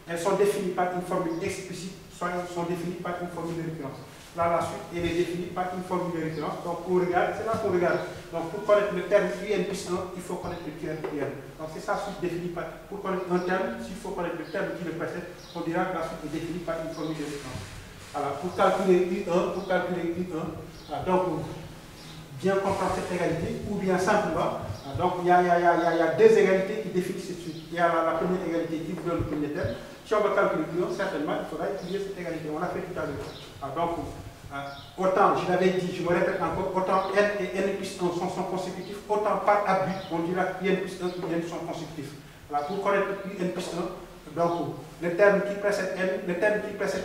elles sont définies par une formule explicite, soit elles sont définies par une formule de récurrence. Là, la suite, elle est définie par une formule de récurrence. Donc, on regarde, c'est là qu'on regarde. Donc, pour connaître le terme UN plus 1, il faut connaître le terme UN. Donc, c'est ça la suite définie par. Pour connaître un terme, s'il faut connaître le terme qui le précède, on dira que la suite est définie par une formule de récurrence. Alors, pour calculer U1, voilà, donc, bien comprendre cette égalité, ou bien simplement, donc il y a deux égalités qui définissent cette suite. Il y a la première égalité qui vous donne le premier terme. Si on veut calculer plus long, certainement, il faudra étudier cette égalité. On l'a fait tout à l'heure. Donc, autant, je l'avais dit, je me répète encore, autant n et n plus 1 sont consécutifs, autant par abus, on dira que n plus 1 et n sont consécutifs. Voilà, pour connaître n plus 1, donc le terme qui précède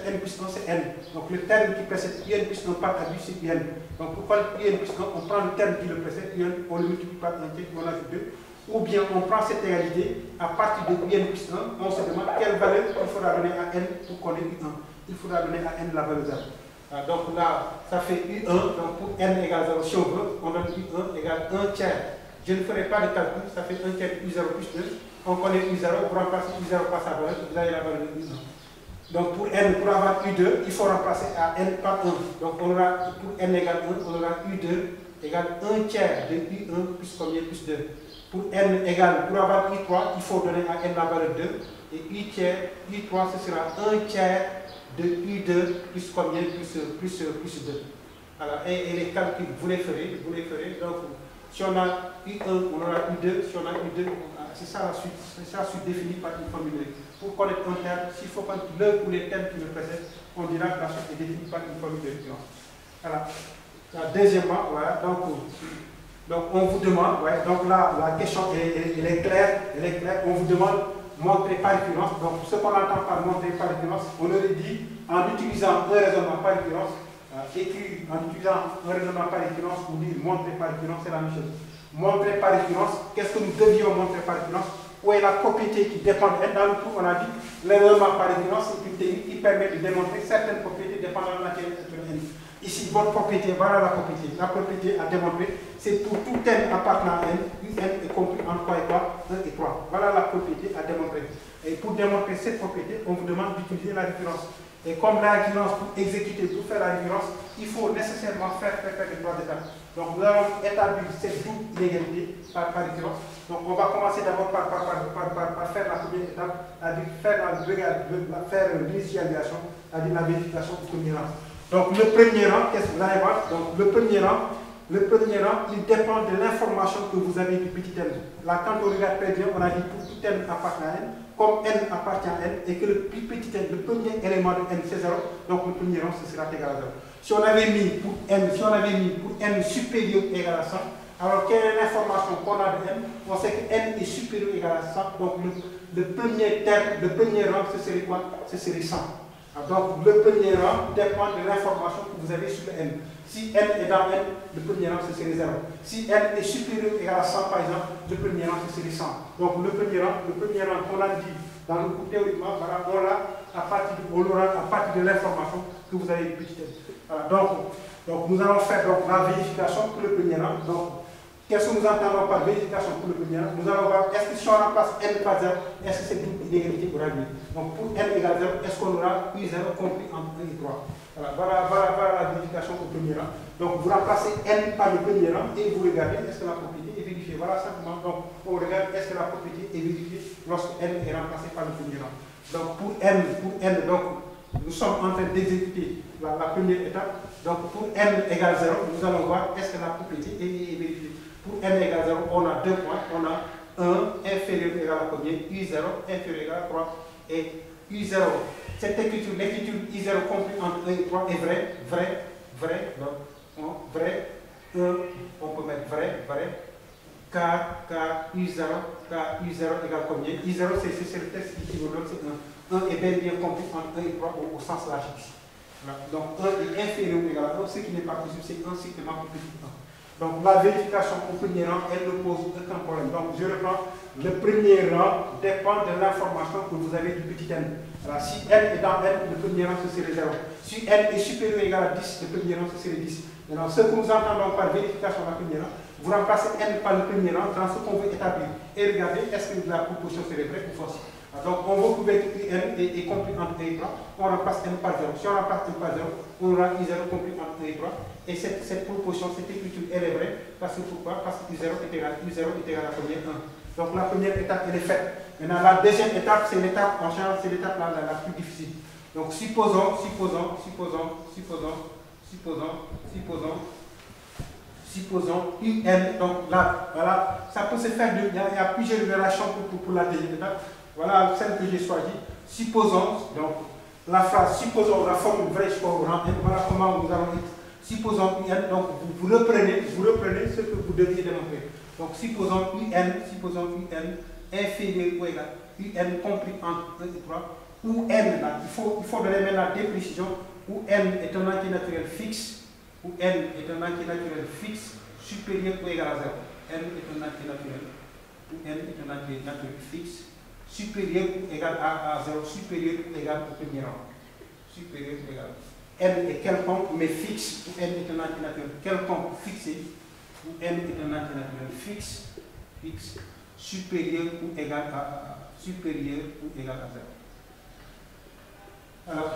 n plus 1, c'est n. Donc le terme qui précède n plus 1 par abus, c'est n. Donc pour connaître n plus 1, on prend le terme qui le précède, on le multiplie par 1, on ajoute 2. Ou bien on prend cette égalité, à partir de n plus 1, on se demande quelle valeur il faudra donner à n pour qu'on ait U1. Il faudra donner à n la valeur 0. Donc là, ça fait U1, donc pour n égale 0, si on veut, on donne U1 égale 1 tiers. Je ne ferai pas de calcul, ça fait 1 tiers U0 plus 2. On connaît U0, pour remplacer U0 par sa valeur, vous avez la valeur de U1. Donc pour n, pour avoir U2, il faut remplacer à n par 1. Donc on aura, pour n égale 1, on aura U2 égale 1 tiers de U1 plus combien? Plus 2. Pour n égale, pour avoir U3, il faut donner à n la valeur 2. Et U3, ce sera 1 tiers de U2 plus combien? Plus 2. Alors, et les calculs, vous les ferez. Donc, si on a U1, on aura U2. Si on a U2, c'est ça la suite. C'est ça la suite définie par une formule. Pour connaître un terme, s'il faut connaître le ou les termes qui le précèdent, on dira que la suite est définie par une formule de référence. Voilà. Deuxièmement, voilà, donc on vous demande, donc là, la question elle est claire, on vous demande montrer par récurrence. Donc ce qu'on entend par montrer par récurrence, on aurait dit en utilisant un raisonnement par récurrence, écrire en utilisant un raisonnement par récurrence ou dire montrer par récurrence, c'est la même chose. Montrer par récurrence, qu'est-ce que nous devions montrer par récurrence? Où est la propriété qui dépend de n? Dans le cours, on a dit le raisonnement par récurrence, c'est une technique qui permet de démontrer certaines propriétés dépendant de laquelle est n. Ici, votre propriété, voilà la propriété. La propriété à démontrer, c'est pour tout n appartenant à n, un est compris en quoi et quoi? 1 et 3. Voilà la propriété à démontrer. Et pour démontrer cette propriété, on vous demande d'utiliser la récurrence. Et comme la récurrence, pour faire la récurrence, il faut nécessairement faire les 3 étapes. Donc nous allons établir cette double inégalité par récurrence. Donc on va commencer d'abord par faire la première étape, c'est-à-dire faire l'initialisation, c'est-à-dire la vérification du premier rang. Donc le premier rang, qu'est-ce que vous allez voir? Donc le premier rang, il dépend de l'information que vous avez du petit n. Là, quand on regarde très bien, on a dit pour tout n appartient à n, comme n appartient à n, et que le plus petit n, le premier élément de n, c'est 0, donc le premier rang, ce sera égal à 0. Si on avait mis pour n supérieur ou égal à 100, alors quelle est l'information qu'on a de n? On sait que n est supérieur ou égal à 100, donc le premier terme, le premier rang, ce serait quoi? Ce serait 100. Donc le premier rang dépend de l'information que vous avez sur le n. Si n est dans n, le premier rang ce serait 0. Si n est supérieur ou égal à 100 par exemple, le premier rang ce serait 100. Donc le premier rang qu'on a dit dans le cours théoriquement, voilà, on l'aura à partir de l'information que vous avez du petit n. Voilà, donc nous allons faire donc, la vérification pour le premier rang. Donc qu'est-ce que nous entendons par vérification pour le premier rang? Nous allons voir est-ce que si on remplace n par 0, est-ce que c'est une inégalité aura lieu? Donc pour n égale 0, est-ce qu'on aura U0 compris entre 1 et 3? Voilà la vérification au premier rang. Donc vous remplacez n par le premier rang et vous regardez est-ce que la propriété est vérifiée. Voilà simplement. Donc on regarde est-ce que la propriété est vérifiée lorsque n est remplacé par le premier rang. Donc pour n, donc, nous sommes en train d'exécuter la première étape. Donc pour n égale 0, nous allons voir est-ce que la propriété est vérifiée. Pour n égale 0, on a 2 points. On a 1 inférieur ou égal à combien? U0 inférieur ou égal à 3. Et U0, cette l'écriture U0 compris entre 1 et 3 est vrai. Donc, vrai. On peut mettre vrai. Car U0 égale combien? U0, c'est le texte qui vous donne, c'est 1. 1 est bien compris entre 1 et 3 au sens large ici. Voilà. Donc 1 est inférieur ou égal à 1. Ce qui n'est pas possible, c'est 1 strictement plus petit 1. Donc la vérification au premier rang, elle ne pose aucun problème. Donc je reprends, le premier rang dépend de l'information que vous avez du petit n. Alors, si n est dans n, le premier rang ce serait 0. Si n est supérieur ou égal à 10, le premier rang ce serait 10. Maintenant, ce que nous entendons par vérification du premier rang, vous remplacez n par le premier rang dans ce qu'on veut établir. Et regardez, est-ce que la proposition serait vraie ou fausse? Donc on veut prouver que n est compris entre 1 et 3, on remplace n par 0. Si on remplace n par 0, on aura I0 compris entre 1 et 3. Et cette proposition, cette écriture, elle est vraie. Parce que pourquoi? Parce que U0 est égal à combien? 1. Donc la première étape, elle est faite. Maintenant, la deuxième étape, c'est l'étape en général, c'est l'étape la plus difficile. Donc supposons supposons UN, donc là, voilà, ça peut se faire, il y a plusieurs relations pour la deuxième étape. Voilà celle que j'ai choisie. Supposons, donc, la phrase, supposons la formule vraie jusqu'au grand N, voilà comment nous allons dire. Supposons UN, donc vous reprenez ce que vous deviez démontrer. Donc supposons UN inférieur ou égal, UN compris entre 1 et 3, où N, là, il faut donner maintenant des précisions, où N est un entier naturel fixe, supérieur ou égal à 0. N est un entier naturel, où N est un entier naturel fixe, supérieur ou égal à 0, supérieur ou égal au premier rang. Supérieur ou égal. N est quelconque mais fixe, où N est un entier naturel quelconque fixé, où N est un entier naturel fixe, supérieur ou égal à 0. Alors,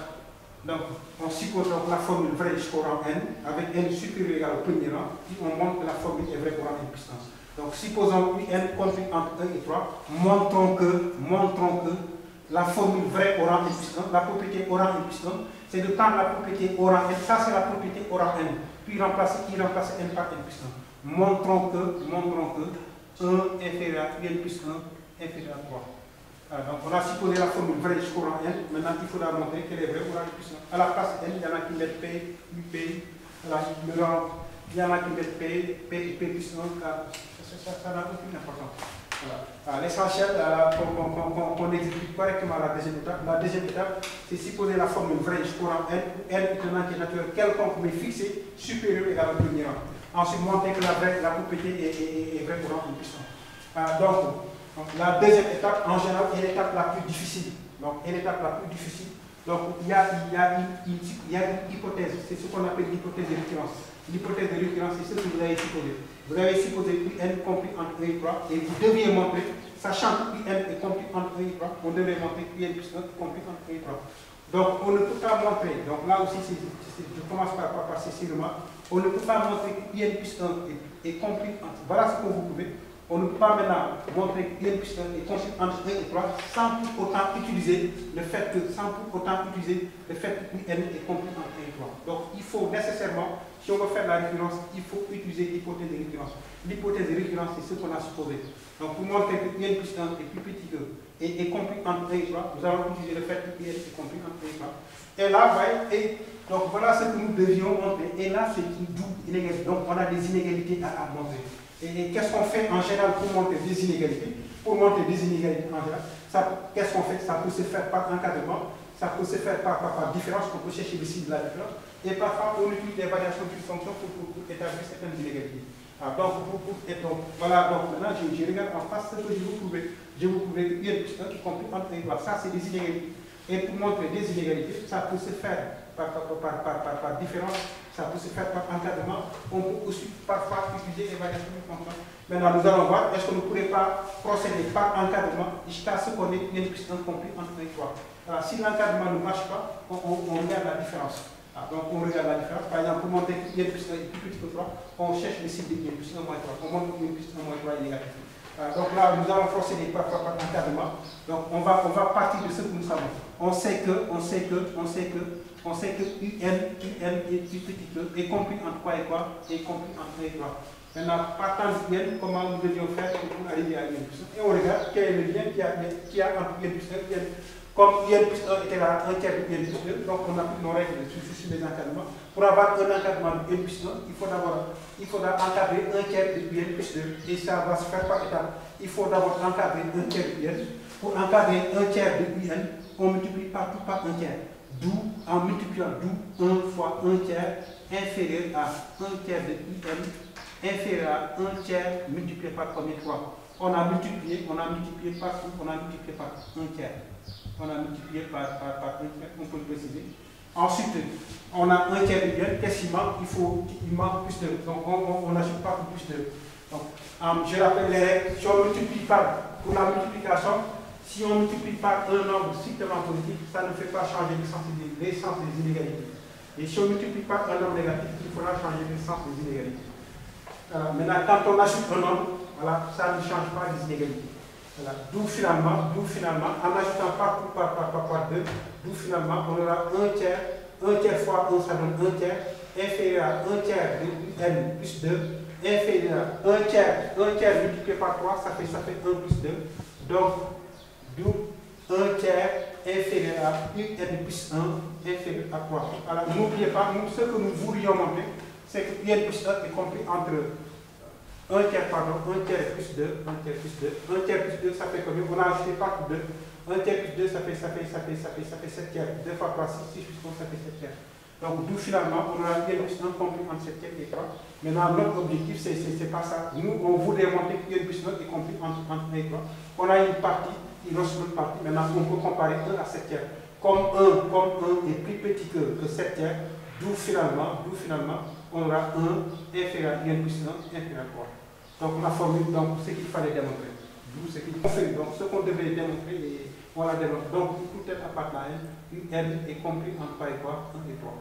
donc, on suppose donc la formule vraie jusqu'au rang N, avec N supérieur ou égal au premier rang, puis on montre que la formule est vraie au rang N puissance. Donc, supposons N compris entre 1 et 3, montrons que la formule vraie au rang N puissance, la propriété au rang N puissance, c'est de prendre la propriété au rang N, ça c'est la propriété au rang N, puis remplacer N par N puissance. Montrons que 1 inférieur à n plus 1 inférieur à 3. Alors, donc on a supposé la formule vraie jusqu'au rang N, maintenant il faudra montrer qu'elle est vraie au rang N plus 1. À la place N, il y en a qui mettent P, UP, il y en a qui mettent P plus 1, ça n'a aucune importance. Voilà. L'essentiel, qu'on exécute correctement la deuxième étape. La deuxième étape, c'est supposer la formule vraie jusqu'au rang N, où N est un entier naturel quelconque mais fixé, supérieur ou égal au premier rang. Ensuite, montrer que la propriété est vraie au rang N plus 1. Donc, la deuxième étape, en général, est l'étape la plus difficile. Donc, il y a une hypothèse, c'est ce qu'on appelle l'hypothèse de récurrence. L'hypothèse de récurrence, c'est ce que vous avez supposé. Vous avez supposé UN compris entre 1 et 3, et vous deviez montrer, sachant que UN est compris entre 1 et 3, on devait montrer que UN plus 1 est compris entre 1 et 3. Donc, on ne peut pas montrer, donc là aussi, je commence par passer sur le mot, on ne peut pas montrer que UN plus 1 est compris entre, voilà ce que vous pouvez. On ne peut pas maintenant montrer que UN plus 1 est compris entre 1 et 3 sans pour autant utiliser le fait que UN est compris entre 1 et 3. Donc, il faut nécessairement, si on veut faire la récurrence, il faut utiliser l'hypothèse de récurrence. L'hypothèse de récurrence, c'est ce qu'on a supposé. Donc, pour montrer que UN plus 1 est plus petit que et est compris entre 1 et 3, nous allons utiliser le fait que UN est compris entre 1 et 3. Et là, donc voilà ce que nous devions montrer. Et là, c'est une double inégalité. Donc, on a des inégalités à montrer. Et qu'est-ce qu'on fait en général pour montrer des inégalités? Pour montrer des inégalités en général, qu'est-ce qu'on fait? Ça peut se faire par encadrement, ça peut se faire par différence, on peut chercher le signe de la différence, et parfois on utilise des variations d'une fonction pour établir certaines inégalités. Donc, voilà, donc maintenant je regarde en face ce que je vous prouver. Je vous prouver que y qui compris entre les doigts. Ça, c'est des inégalités. Et pour montrer des inégalités, ça peut se faire par différence, ça peut se faire par encadrement. On peut aussi parfois utiliser des variations de fonction. Maintenant, nous allons voir, est-ce que nous ne pourrions pas procéder par encadrement jusqu'à ce qu'on ait n plus 1 compris entre les doigts. Alors, si l'encadrement ne marche pas, on regarde la différence. Donc, on regarde la différence. Par exemple, pour montrer que n plus 1 est plus petit que 3, on cherche le signe de n plus 1 moins 3. On montre que n plus 1 moins 3 est négatif. Donc là, nous allons procéder par encadrement. Donc, on va partir de ce que nous savons. On sait que UN est plus petit que, est compris entre quoi et quoi, est compris entre 1 et 3. Maintenant, partant de UN, comment nous devions faire pour arriver à UN plus 1? Et on regarde quel est le lien qu'il y a entre UN plus 1 et UN. Comme UN plus 1 était là, un tiers de UN plus 2, donc on applique nos règles sur les encadrements. Pour avoir un encadrement de UN plus 1, il faudra encadrer un tiers de UN plus 2. Et ça va se faire par étapes. Il faut d'abord encadrer un tiers de UN. Pour encadrer un tiers de UN, on multiplie partout par un tiers. D'où, en multipliant, 1 fois 1 tiers inférieur à 1 tiers de UN, inférieur à 1 tiers multiplié par combien? 3. On a multiplié partout, on a multiplié par 1 tiers. On a multiplié par 1 tiers, on peut le préciser. Ensuite, on a 1 tiers de UN, qu'est-ce qu'il manque? Il manque plus de. Donc, on ajoute partout plus de. Donc, je rappelle les règles. Si on multiplie pour la multiplication, si on multiplie par un nombre strictement positif, ça ne fait pas changer le sens des inégalités. Et si on multiplie par un nombre négatif, il faudra changer le sens des inégalités. Maintenant, quand on ajoute un nombre, voilà, ça ne change pas les inégalités. Voilà. D'où finalement, en ajoutant partout par 2, d'où finalement, on aura 1 tiers fois 1, ça donne 1 tiers, inférieur à 1 tiers de n plus 2, inférieur à 1 tiers multiplié par 3, ça fait 1 plus 2. Donc, d'où 1 tiers inférieur à UN plus 1 inférieur à 3. Alors, n'oubliez pas, ce que nous voulions montrer, c'est que UN plus 1 est compris entre 1 tiers plus 2, 1 tiers plus 2. 1 tiers plus 2, ça fait combien? On a ajouté par 2. 1 tiers plus 2, ça fait 7 tiers. 2 fois 3, 6 plus 1, ça fait 7 tiers. Donc, d'où finalement, on a UN plus 1 compris entre 7 tiers et 3. Maintenant, notre objectif, c'est pas ça. Nous, on voulait montrer que UN plus 1 est compris entre 1 et 3. On a une partie, il reste une partie. Maintenant, on peut comparer 1 à 7 tiers. Comme 1 est plus petit que 7 tiers, d'où finalement, on aura 1 inférieur à UN plus 1 inférieur à 3. Donc, la formule, donc, ce qu'il fallait démontrer. D'où ce qu'il fait. Donc, ce qu'on devait démontrer, et on l'a démontré. Donc, tout est appartenant à UN est compris entre quoi et quoi? 1 et 3.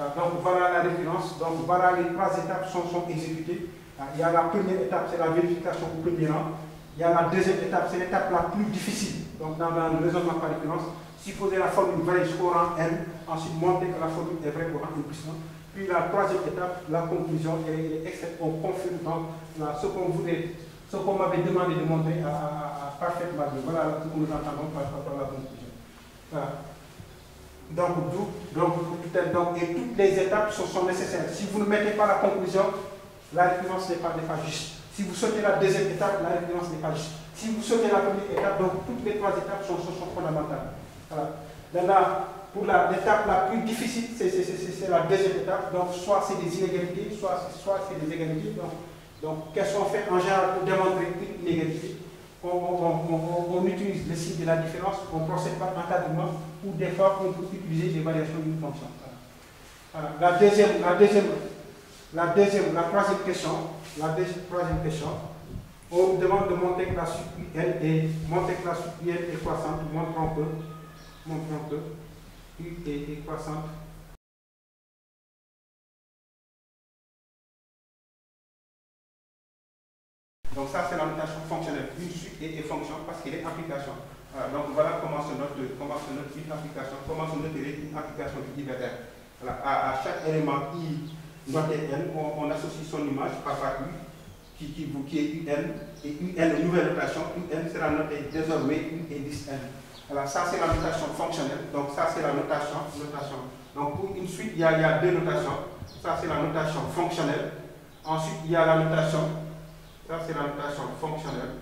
Donc, voilà la référence. Donc, voilà les 3 étapes sont exécutées. Il y a la première étape, c'est la vérification au premier rang. Il y a la deuxième étape, c'est l'étape la plus difficile. Donc, dans le raisonnement par référence, supposer la formule vraie jusqu'au rang n, ensuite montrer que la formule est vraie au rang n plus 1. Puis la troisième étape, la conclusion, et on confirme donc ce qu'on m'avait demandé de montrer à parfaitement. Voilà ce que nous entendons par rapport à la conclusion. Voilà. Donc, et toutes les étapes sont nécessaires. Si vous ne mettez pas la conclusion, la référence n'est pas juste. Si vous sautez la deuxième étape, la référence n'est pas juste. Si vous sautez la première étape, donc toutes les 3 étapes sont fondamentales. Voilà. Maintenant, pour l'étape la plus difficile, c'est la deuxième étape. Donc, soit c'est des inégalités, soit c'est des égalités. Donc, qu'est-ce qu'on fait en général pour démontrer une inégalité? On utilise le signe de la différence, on procède par encadrement, ou des fois on peut utiliser des variations d'une fonction. Voilà. La troisième question, on nous demande de montrer que la suite UN est croissante, montrons que U est croissante. Donc ça, c'est la notation fonctionnelle. Une suite et fonction parce qu'il est application. Donc voilà comment se note une application, comment se note une application du IBR. Voilà. À chaque élément I noté N, on associe son image par U qui est UN, et UN, nouvelle notation, UN sera noté désormais U indice N. Voilà, ça c'est la notation fonctionnelle. Donc ça c'est la notation. Donc pour une suite, il y a 2 notations. Ça c'est la notation fonctionnelle. Ensuite, il y a la notation. Ça, c'est la notation fonctionnelle.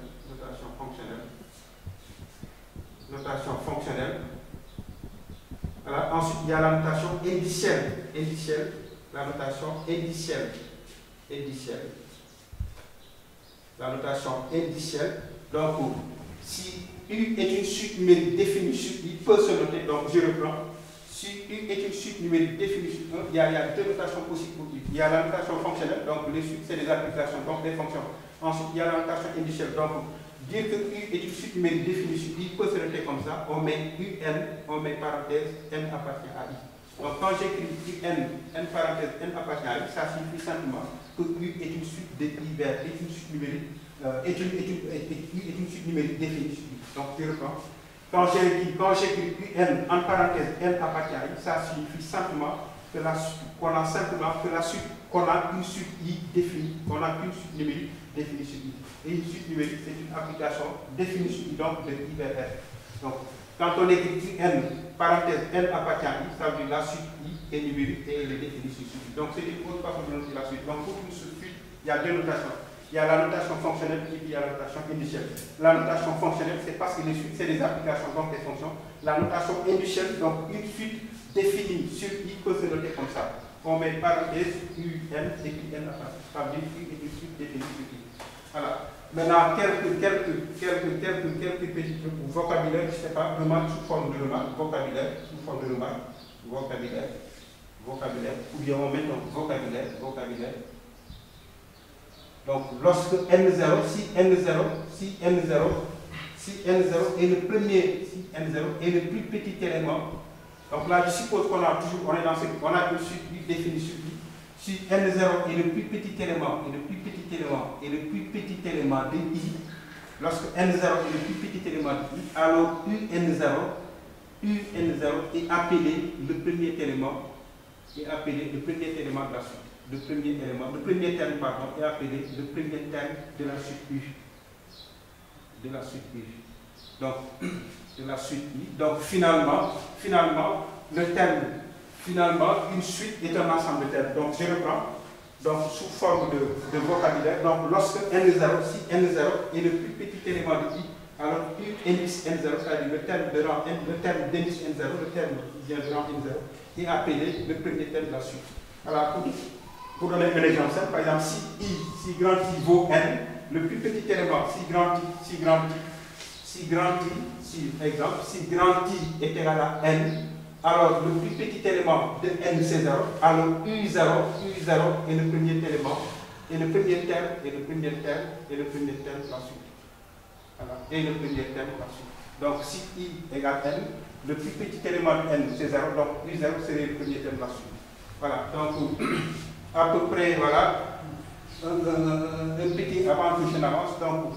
Voilà. Ensuite, il y a la notation indicielle. La notation indicielle. La notation indicielle. Donc, si U est une suite numérique définie sur I, peut se noter. Donc, je reprends. Si U est une suite numérique définie sur 1, il y a 2 notations possibles pour U. Il y a la notation fonctionnelle. Donc, les suites, c'est des applications, donc des fonctions. Ensuite, il y a la notation indicielle. Donc, dire que U est une suite numérique définie sur I peut se noter comme ça. On met UN, on met parenthèse, N appartient à I. Donc, quand j'écris UN, N parenthèse, N appartient à I, ça signifie simplement que U est une suite de I vers est une suite numérique, est une suite numérique définie sur I. Donc, je reprends. Quand j'écris UN, en parenthèse, N appartient à I, ça signifie simplement que qu'on a une suite I définie, qu'on a une suite numérique définie sur I. Et une suite numérique, c'est une application définie sur I, donc de I vers F. Donc, quand on écrit N, parenthèse, N appartient à I, ça veut dire la suite I est numérique et elle est définie sur I. Donc, c'est une autre façon de noter la suite. Donc, pour une suite, il y a 2 notations. Il y a la notation fonctionnelle et puis il y a la notation indicielle. La notation fonctionnelle, c'est parce que les suites, c'est des applications, donc des fonctions. La notation indicielle, donc une suite définie sur I peut se noter comme ça. On met parenthèse UN et puis N appartient. Ça veut dire U est une suite définie sur I. Voilà. Maintenant, quelques petits trucs pour vocabulaire, je ne sais pas, remarque sous forme de remarque, vocabulaire, ou bien on met donc vocabulaire. Donc, lorsque N0, si N0 est le plus petit élément, donc là je suppose qu'on a toujours, on a une suite définie sur I. Si N0 est le plus petit élément, de I, lorsque N0 est le plus petit élément de I, alors UN0 est appelé le premier élément de la suite. le premier élément, le premier terme, pardon, est appelé le premier terme de la suite U. De la suite U. Donc, de la suite U. Donc, finalement, le terme, une suite est un ensemble de termes. Donc, je reprends. Donc, sous forme de vocabulaire. Donc, lorsque N0, si N0 est le plus petit élément de I, alors U indice N0, c'est-à-dire le terme de rang N, le terme d'indice N0, le terme qui vient de rang N0, est appelé le premier terme de la suite. Alors, pour donner un exemple simple, par exemple, si grand I vaut N, le plus petit élément, si grand I est égal à N, alors le plus petit élément de N c'est 0, alors U0 est le premier élément, et le premier terme, de la suite. Voilà, et le premier terme de la suite. Donc si I égale N, le plus petit élément de N c'est 0, donc U0 serait le premier terme de la suite. Voilà, donc à peu près, voilà, un petit avant-touche en avance. Donc,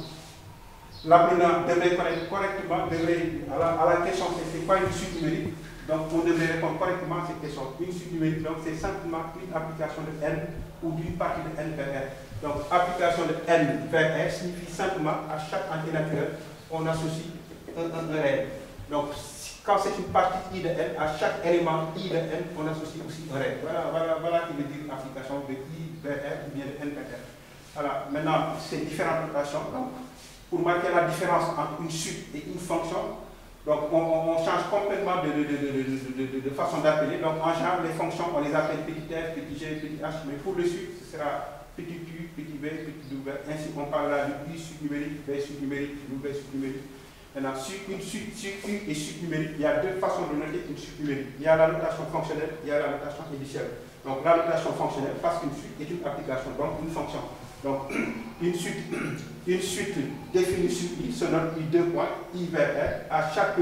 l'apprenant devrait connaître correctement, à la question c'est quoi une suite numérique. Donc, on devrait répondre correctement à cette question. Une suite numérique, donc c'est simplement une application de N ou d'une partie de N vers R. Donc, application de N vers R signifie simplement à chaque entité naturelle, on associe un réel. Donc, quand c'est une partie I de N, à chaque élément I de N, on associe aussi un réel. Voilà qui veut dire application de I vers R ou bien de N vers R. Voilà, maintenant, c'est différentes notations. Donc, pour marquer la différence entre une suite et une fonction, donc on change complètement de façon d'appeler. Donc, en général, les fonctions, on les appelle petit f, petit g, petit h, mais pour le suite, ce sera petit u, petit v, petit w. Ainsi, on parlera de u suite numérique, v suite numérique, w suite numérique. Maintenant, sur une suite, sur U et suite numérique, il y a deux façons de noter une suite numérique. Il y a la notation fonctionnelle, il y a la notation indicielle. Donc, la notation fonctionnelle, parce qu'une suite est une application, donc une fonction. Donc, une suite définie sur I se note I 2 points, I vers R, à chaque.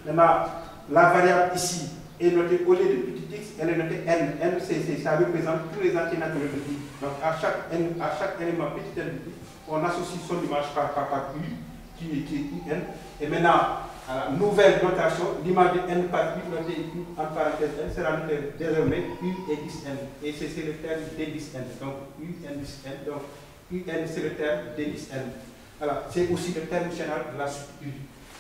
Maintenant, la variable ici est notée au lieu de petit x, elle est notée N. N, ça représente tous les entiers naturels de I. Donc, à chaque élément petit n de I, on associe son image par U, qui est UN. Et maintenant, à la nouvelle notation, l'image de N par U, notée en parenthèse N, sera notée désormais U et 10N. Et c'est le terme D 10N. Donc, UN 10N. Donc, UN, c'est le terme D 10N. Voilà. C'est aussi le terme général de la suite U.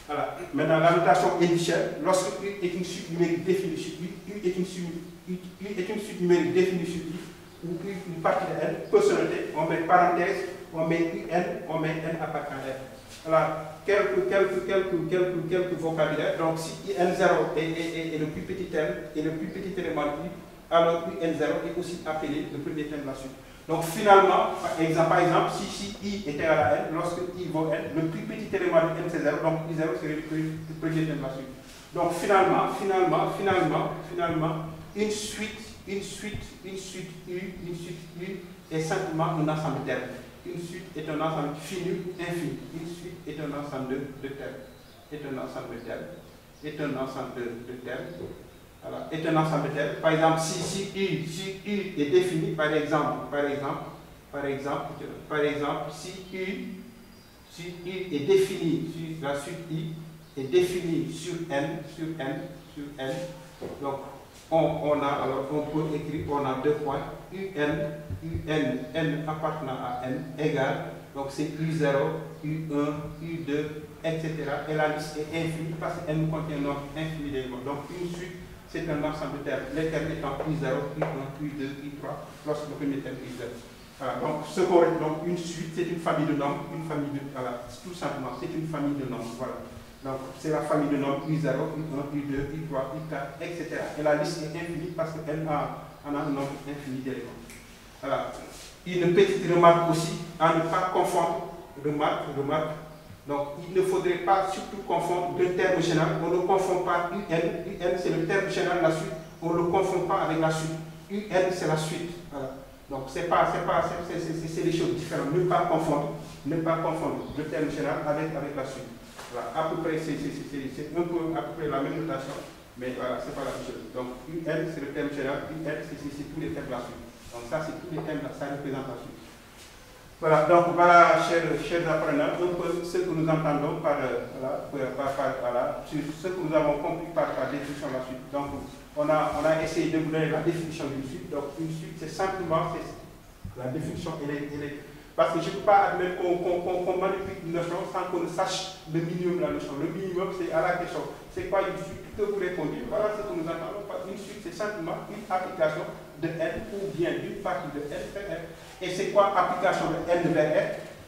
Voilà. Maintenant, la notation indicielle, lorsque U est une suite numérique définie sur U, U est une suite numérique définie sur I, ou une partie de N peut se noter, on met parenthèse, on met UN, on met N à part N. Voilà, quelques vocabulaires. Donc, si N0 est le plus petit terme et le plus petit élément de I, alors N0 est aussi appelé le premier terme de la suite. Donc, finalement, par exemple, si I est égal à N, lorsque I vaut N, le plus petit élément de N c'est 0, donc I0 serait le premier terme de la suite. Donc, finalement, une suite U est simplement un ensemble de termes. Une suite est un ensemble fini, infini. Une suite est un ensemble de termes. Est un ensemble de termes. Voilà. Est un ensemble de termes. Par exemple, si U est défini, par exemple, si U est défini sur la suite I est défini sur N, donc on peut écrire, on a deux points, N appartenant à N égale, donc c'est U0, U1, U2, etc. Et la liste est infinie parce qu'N contient un nombre infini d'éléments. Donc une suite, c'est un ensemble de termes. Les termes étant U0, U1, U2, U3, lorsque le premier terme est U0. Voilà, donc une suite, c'est une famille de nombres, voilà, tout simplement, c'est une famille de nombres. Voilà. Donc, c'est la famille de nombres U0, U1, U2, U3, U4, etc. Et la liste est infinie parce qu'elle a un nombre infini d'éléments. Voilà. Une petite remarque aussi, à ne pas confondre, remarque. Donc, il ne faudrait pas surtout confondre deux termes généraux. On ne confond pas UN, c'est le terme général de la suite. On ne le confond pas avec la suite. UN, c'est la suite. Voilà. Donc, c'est des choses différentes. Ne pas confondre le terme général avec la suite. Voilà, à peu près, c'est un peu à peu près la même notation, mais voilà, c'est pas la même chose. Donc, UN, c'est le terme général, UN, c'est tous les termes de la suite. Donc, ça, c'est tous les termes, ça représente la suite. Voilà, donc voilà, chers apprenants, un peu ce que nous entendons sur ce que nous avons compris par définition de la suite. Donc, on a essayé de vous donner la définition d'une suite. Donc, une suite, c'est simplement la définition, parce que je ne peux pas admettre qu'on manipule une notion sans qu'on ne sache le minimum de la notion. Le minimum, c'est à la question, c'est quoi une suite que vous répondez. Voilà ce que nous entendons. Une suite, c'est simplement une application de N ou bien d'une partie de N vers R. Et c'est quoi application de N vers R?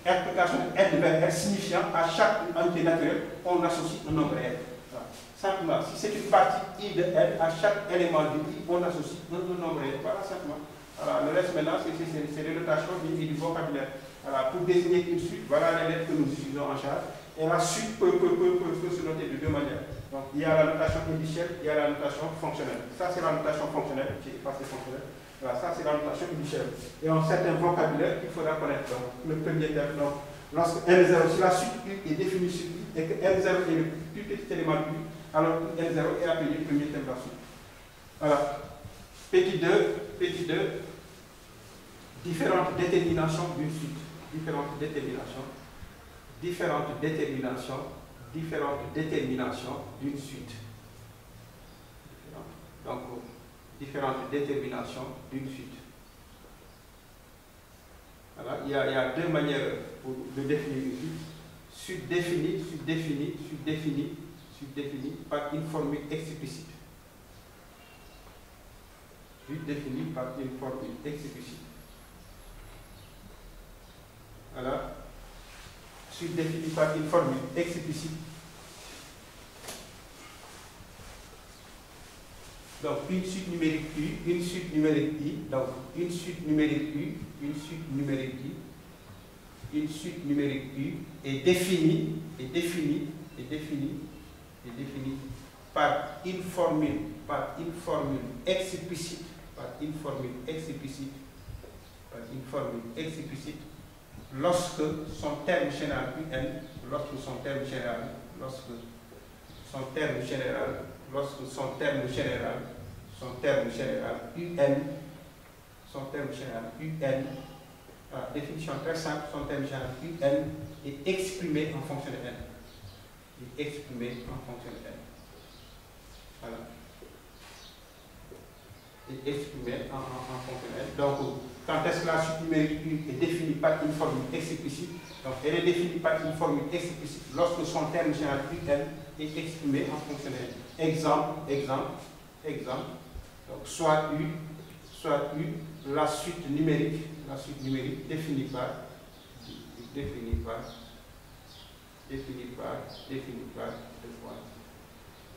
Application de N vers R signifiant à chaque entité naturelle, on associe un nombre R. Voilà. Simplement, si c'est une partie I de N, à chaque élément de I, on associe un nombre R. Voilà, simplement. Voilà, le reste maintenant, c'est des notations et du vocabulaire. Voilà, pour désigner une suite, voilà les lettres que nous utilisons en charge. Et la suite peut se noter de deux manières. Donc, il y a la notation indicielle, il y a la notation fonctionnelle. Ça, c'est la notation fonctionnelle. J'ai effacé fonctionnelle. Voilà, ça, c'est la notation indicielle. Et un certain vocabulaire qu'il faudra connaître. Donc, le premier terme. Donc, lorsque N0, si la suite U est définie sur U et que N0 est le plus petit élément de U, alors N0 est appelé le premier terme de la suite. Voilà. Petit 2, différentes déterminations d'une suite. Différentes déterminations d'une suite. Donc, différentes déterminations d'une suite. Voilà, il y a deux manières de définir une suite. Suite définie par une formule explicite. Suite définie par une formule explicite. Voilà. Suite définie par une formule explicite. Donc, une suite numérique U, une suite numérique I, donc une suite numérique U, une suite numérique I, une suite numérique U est définie par une formule explicite, lorsque son terme général UN, lorsque son terme général UN, définition très simple, son terme général UN est exprimé en fonction de N. Voilà. Est exprimé en fonction de N. Donc, quand est-ce que la suite numérique U est définie par une formule explicite? Donc, elle est définie par une formule explicite lorsque son terme général UN est exprimé en fonction de N. Exemple. Donc, soit U, la suite numérique définie par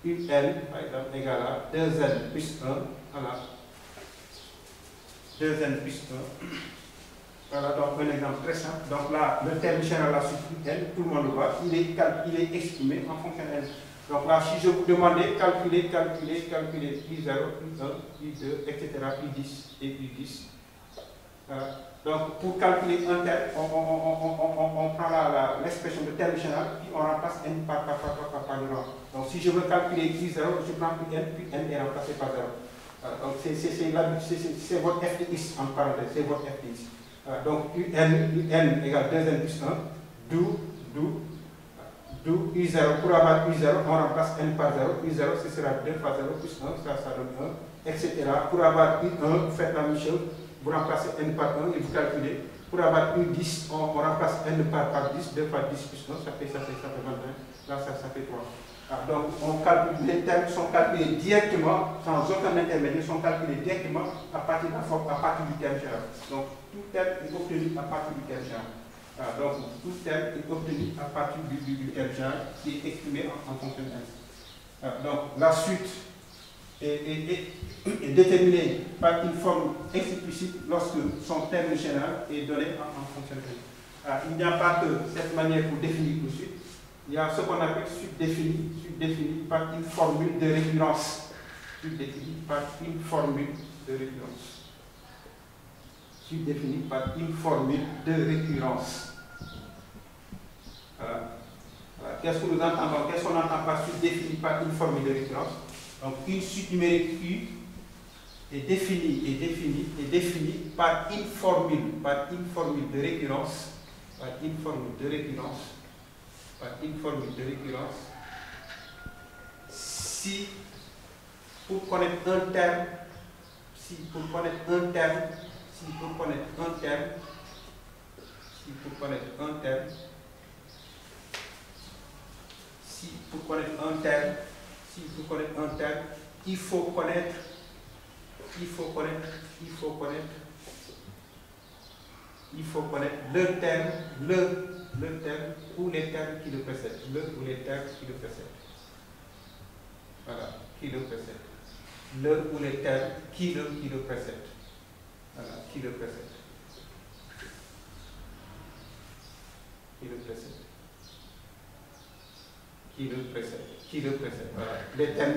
UN, par exemple, égale à 2N plus 1, voilà. 2N plus 1. Voilà, donc un exemple très simple. Donc là, le terme général de la suite UN, tout le monde le voit, il est exprimé en fonction de N. Donc là, si je vous demandais calculer I0, I1, I2, etc., I10 et I10. Donc pour calculer un terme, on prend l'expression de terme général, puis on remplace N par le rang. Donc si je veux calculer I0, je prends N, puis N est remplacé par 0. Donc c'est votre f de x en parenthèse, c'est votre f de x. Donc UN égale 2N plus 1, d'où U0. Pour avoir U0, on remplace N par 0. U0, ce sera 2 fois 0 plus 1, ça donne 1, etc. Pour avoir U1, vous faites la même chose, vous remplacez N par 1 et vous calculez. Pour avoir U10, on remplace N par 10, 2 fois 10 plus 1, ça fait 21. Là, ça fait 3. Donc, les termes sont calculés directement, sans aucun intermédiaire, sont calculés directement à partir du terme général. Donc, tout terme est obtenu à partir du terme général. Donc, tout terme est obtenu à partir du terme général qui est exprimé en fonction de N. Donc, la suite est déterminée par une forme explicite lorsque son terme général est donné en fonction de N. Il n'y a pas que cette manière pour définir une suite. Il y a ce qu'on appelle suite définie par une formule de récurrence. Suite définie par une formule de récurrence. Suite définie par une formule de récurrence. Voilà. Qu'est-ce que nous entendons? Qu'est-ce qu'on entend par suite définie par une formule de récurrence? Donc, une suite numérique U est défini par une formule de récurrence, si pour connaître un terme, pour connaître un terme, il faut connaître le terme ou les termes qui le précèdent. Voilà, qui le précède. Le ou les termes qui le précèdent. Voilà, qui le précède. Voilà. Le terme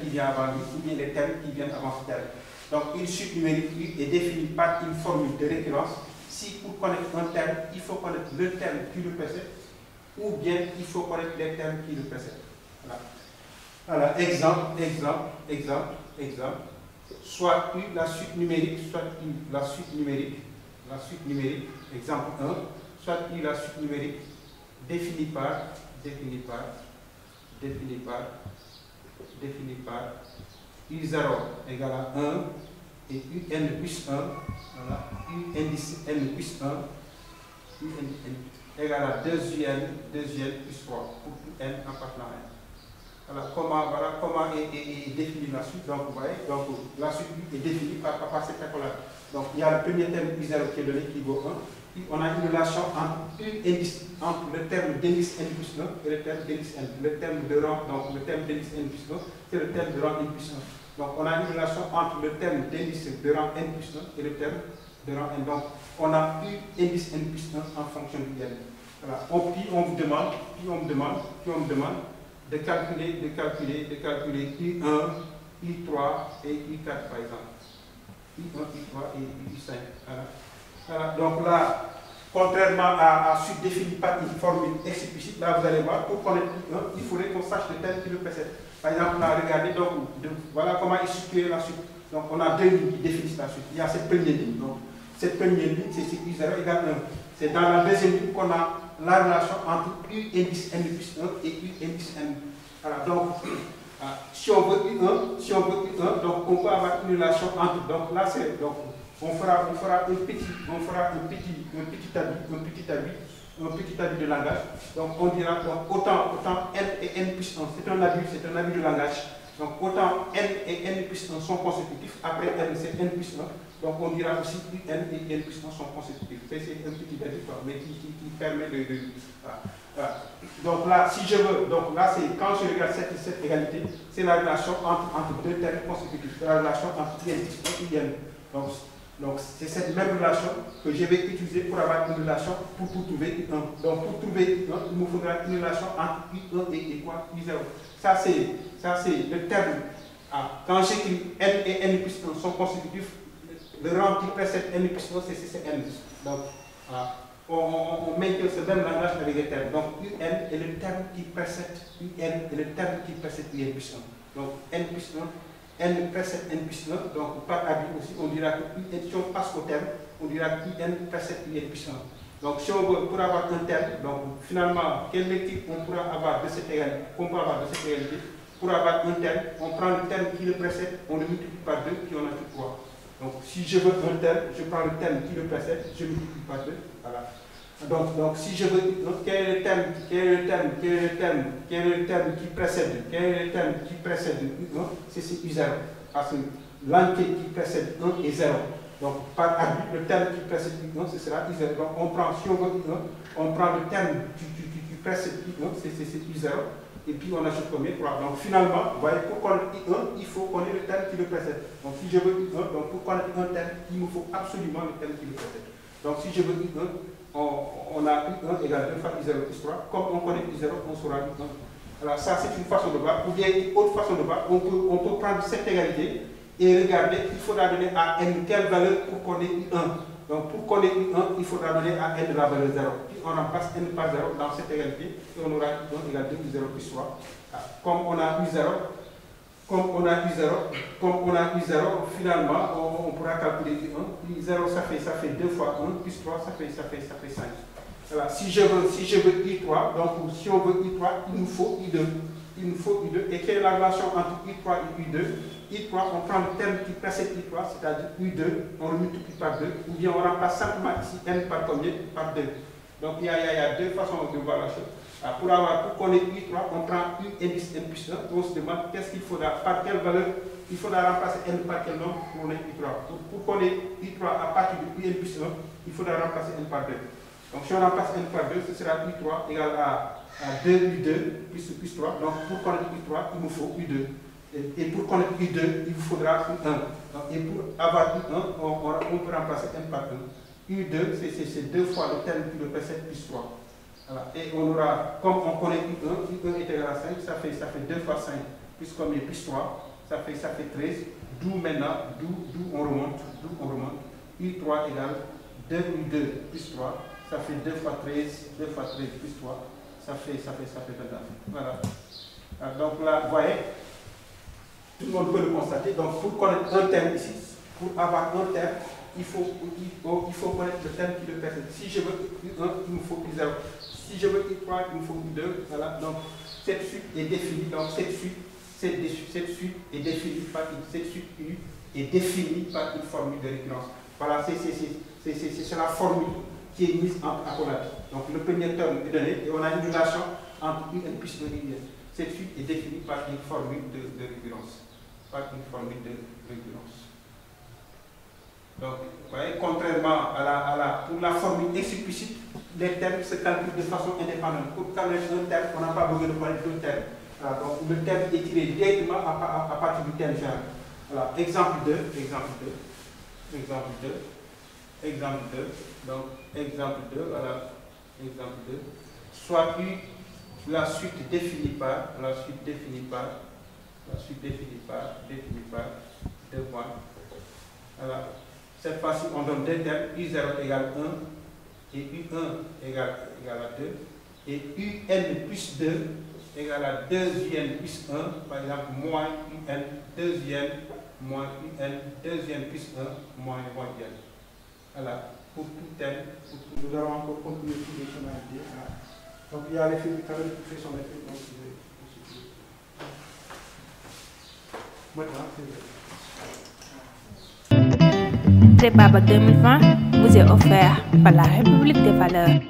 qui vient avant lui, ou bien les termes qui viennent avant ce terme. Donc une suite numérique est définie par une formule de récurrence. Si pour connaître un terme, il faut connaître le terme qui le précède, ou bien il faut connaître les termes qui le précèdent. Voilà. Exemple. Soit U la suite numérique, exemple 1, soit U la suite numérique définie par U0 égale à 1 et UN plus 1, voilà, U indice N plus 1, égale à 2UN plus 3 pour tout N appartenant à N. Voilà comment est définie la suite. Donc, vous voyez, la suite est définie par cette école-là. Donc, il y a le premier terme U0 qui est donné, qui vaut 1. Puis, on a une relation entre le terme d'indice N plus 1 et le terme d'indice N. Le terme de rang, donc le terme d'indice N plus 1, c'est le terme de rang N plus 1. Donc, on a une relation entre le terme d'indice de rang N plus 1 et le terme de rang N. Donc, on a U indice N plus 1 en fonction du N. Voilà. Puis, on me demande de calculer U1, U3 et U4 par exemple. U1, U3 et U5. Voilà. Donc là, contrairement à suite définie par une formule explicite, là vous allez voir, pour connaître U1, il faudrait qu'on sache le terme qui le précède. Par exemple, là, regardez, donc, voilà comment est structurée la suite. Donc on a deux lignes qui définissent la suite. Il y a cette première ligne. Donc cette première ligne, c'est U0 égale 1. C'est dans la deuxième ligne qu'on a la relation entre U indice N plus 1 et U indice N. Voilà, donc, si on veut U1, donc on peut avoir une relation entre. Donc là, c'est. Donc, on fera un petit abus de langage. Donc on dira donc, autant N et N plus 1, c'est un abus de langage. Donc autant N et N plus 1 sont consécutifs, après N c'est N plus 1. Donc on dira aussi que N et N plus 1 sont consécutifs. C'est un petit abus, mais qui permet de voilà. Donc là, si je veux, donc là c'est quand je regarde cette égalité, c'est la relation entre deux termes consécutifs, c'est la relation entre N plus 1 et N. Donc c'est cette même relation que je vais utiliser pour avoir une relation pour trouver U1. Donc pour trouver U1, il me faudra une relation entre U1 et quoi? U0. Ça c'est le terme. Quand j'écris N et N plus 1 sont consécutifs, le rang qui précède N plus 1 c'est N. Donc on maintient ce même langage avec les termes. Donc UN est le terme qui précède UN plus 1. Donc N plus 1. N précède N plus 1, donc par abus aussi, on dira que UN, si on passe au terme, on dira que UN précède UN plus 1. Donc si on veut, pour avoir un terme, donc finalement, quelle lecture on pourra avoir de cette égalité, pour avoir un terme, on prend le terme qui le précède, on le multiplie par 2, puis on a tout 3. Donc si je veux un terme, je prends le terme qui le précède, je multiplie par 2, voilà. Donc si je veux, quel est le terme qui précède U1, c'est U0. Parce que l'entier qui précède 1 est 0. Donc par abus, le terme qui précède U1, ce sera U0. Donc on prend, si on veut U1, on prend le terme qui précède U1, c'est U0. Et puis on ajoute combien? 3. Donc finalement, vous voyez, pour connaître U1, il faut connaître le terme qui le précède. Donc si je veux U1, donc pour connaître un terme, il me faut absolument le terme qui le précède. Donc si je veux U1, on a U1 égale 2 fois U0 plus 3. Comme on connaît U0, on saura U1. Alors ça, c'est une façon de voir. Ou bien une autre façon de voir, on peut prendre cette égalité et regarder, il faudra donner à N quelle valeur pour connaître U1. Donc pour connaître U1, il faudra donner à N la valeur 0. Puis on remplace N par 0 dans cette égalité et on aura U1 égale 2 U0 plus 3. Comme on a U0, comme on a eu 0, finalement, on pourra calculer U1. U0, ça fait 2 fois 1, plus 3, ça fait 5. Voilà. Si je veux U3, donc si on veut U3, il nous faut U2. Et quelle est la relation entre U3 et U2? U3, on prend le terme qui précède U3, c'est-à-dire U2, on le multiplie par 2, ou bien on remplace simplement ici N par combien? Par 2. Donc il y a deux façons de voir la chose. Pour connaître U3, on prend U indice N plus 1, on se demande qu'est-ce qu'il faudra, par quelle valeur il faudra remplacer N par quel nombre pour connaître U3. Pour connaître U3 à partir de U N plus 1, il faudra remplacer N par 2. Donc si on remplace N par 2, ce sera U3 égale à 2 U2 plus 3. Donc pour connaître U3, il nous faut U2. Et pour connaître U2, il vous faudra U1. Et pour avoir U1, on peut remplacer N par 1. U2, c'est 2 fois le terme qui le précède plus 3. Voilà. Et on aura, comme on connaît U1 est égal à 5, ça fait 2 fois 5, plus combien? Plus 3, ça fait 13. D'où maintenant, d'où on remonte. U3 égale 2 U2 plus 3, ça fait 2 fois 13 plus 3, ça fait 29. Voilà. Donc là, vous voyez, tout le monde peut le constater. Donc pour connaître un terme ici, pour avoir un terme, il faut connaître le terme qui le précède. Si je veux U1, il me faut U0. Si je veux U3, il me faut U2. Voilà. Donc cette suite est définie. Donc cette suite est définie par une formule de récurrence. Voilà, c'est la formule qui est mise en accolade. Donc le premier terme est donné et on a une relation entre UN plus UN. Cette suite est définie par une formule de récurrence. Donc, vous voyez, contrairement pour la formule explicite, les termes se calculent de façon indépendante. Pour connaître un terme, on n'a pas besoin de connaître deux termes. Voilà, donc le terme est tiré directement à partir du terme genre. Voilà, exemple 2. Donc, exemple 2, voilà, exemple 2. Soit U, la suite définie par 2 points. Voilà. Cette fois-ci, on donne deux termes, U0 égale 1 et U1 égale à 2. Et UN plus 2 égale à 2UN plus 1, par exemple, moins UN, 2UN moins UN, 2UN plus 1 moins UN. Voilà, pour tout terme, nous allons encore continuer sur les tonalités. Voilà. Donc il y a l'effet du carré qui fait son effet. Donc, maintenant, Prépa Bac 2020 vous est offert par la République des Valeurs.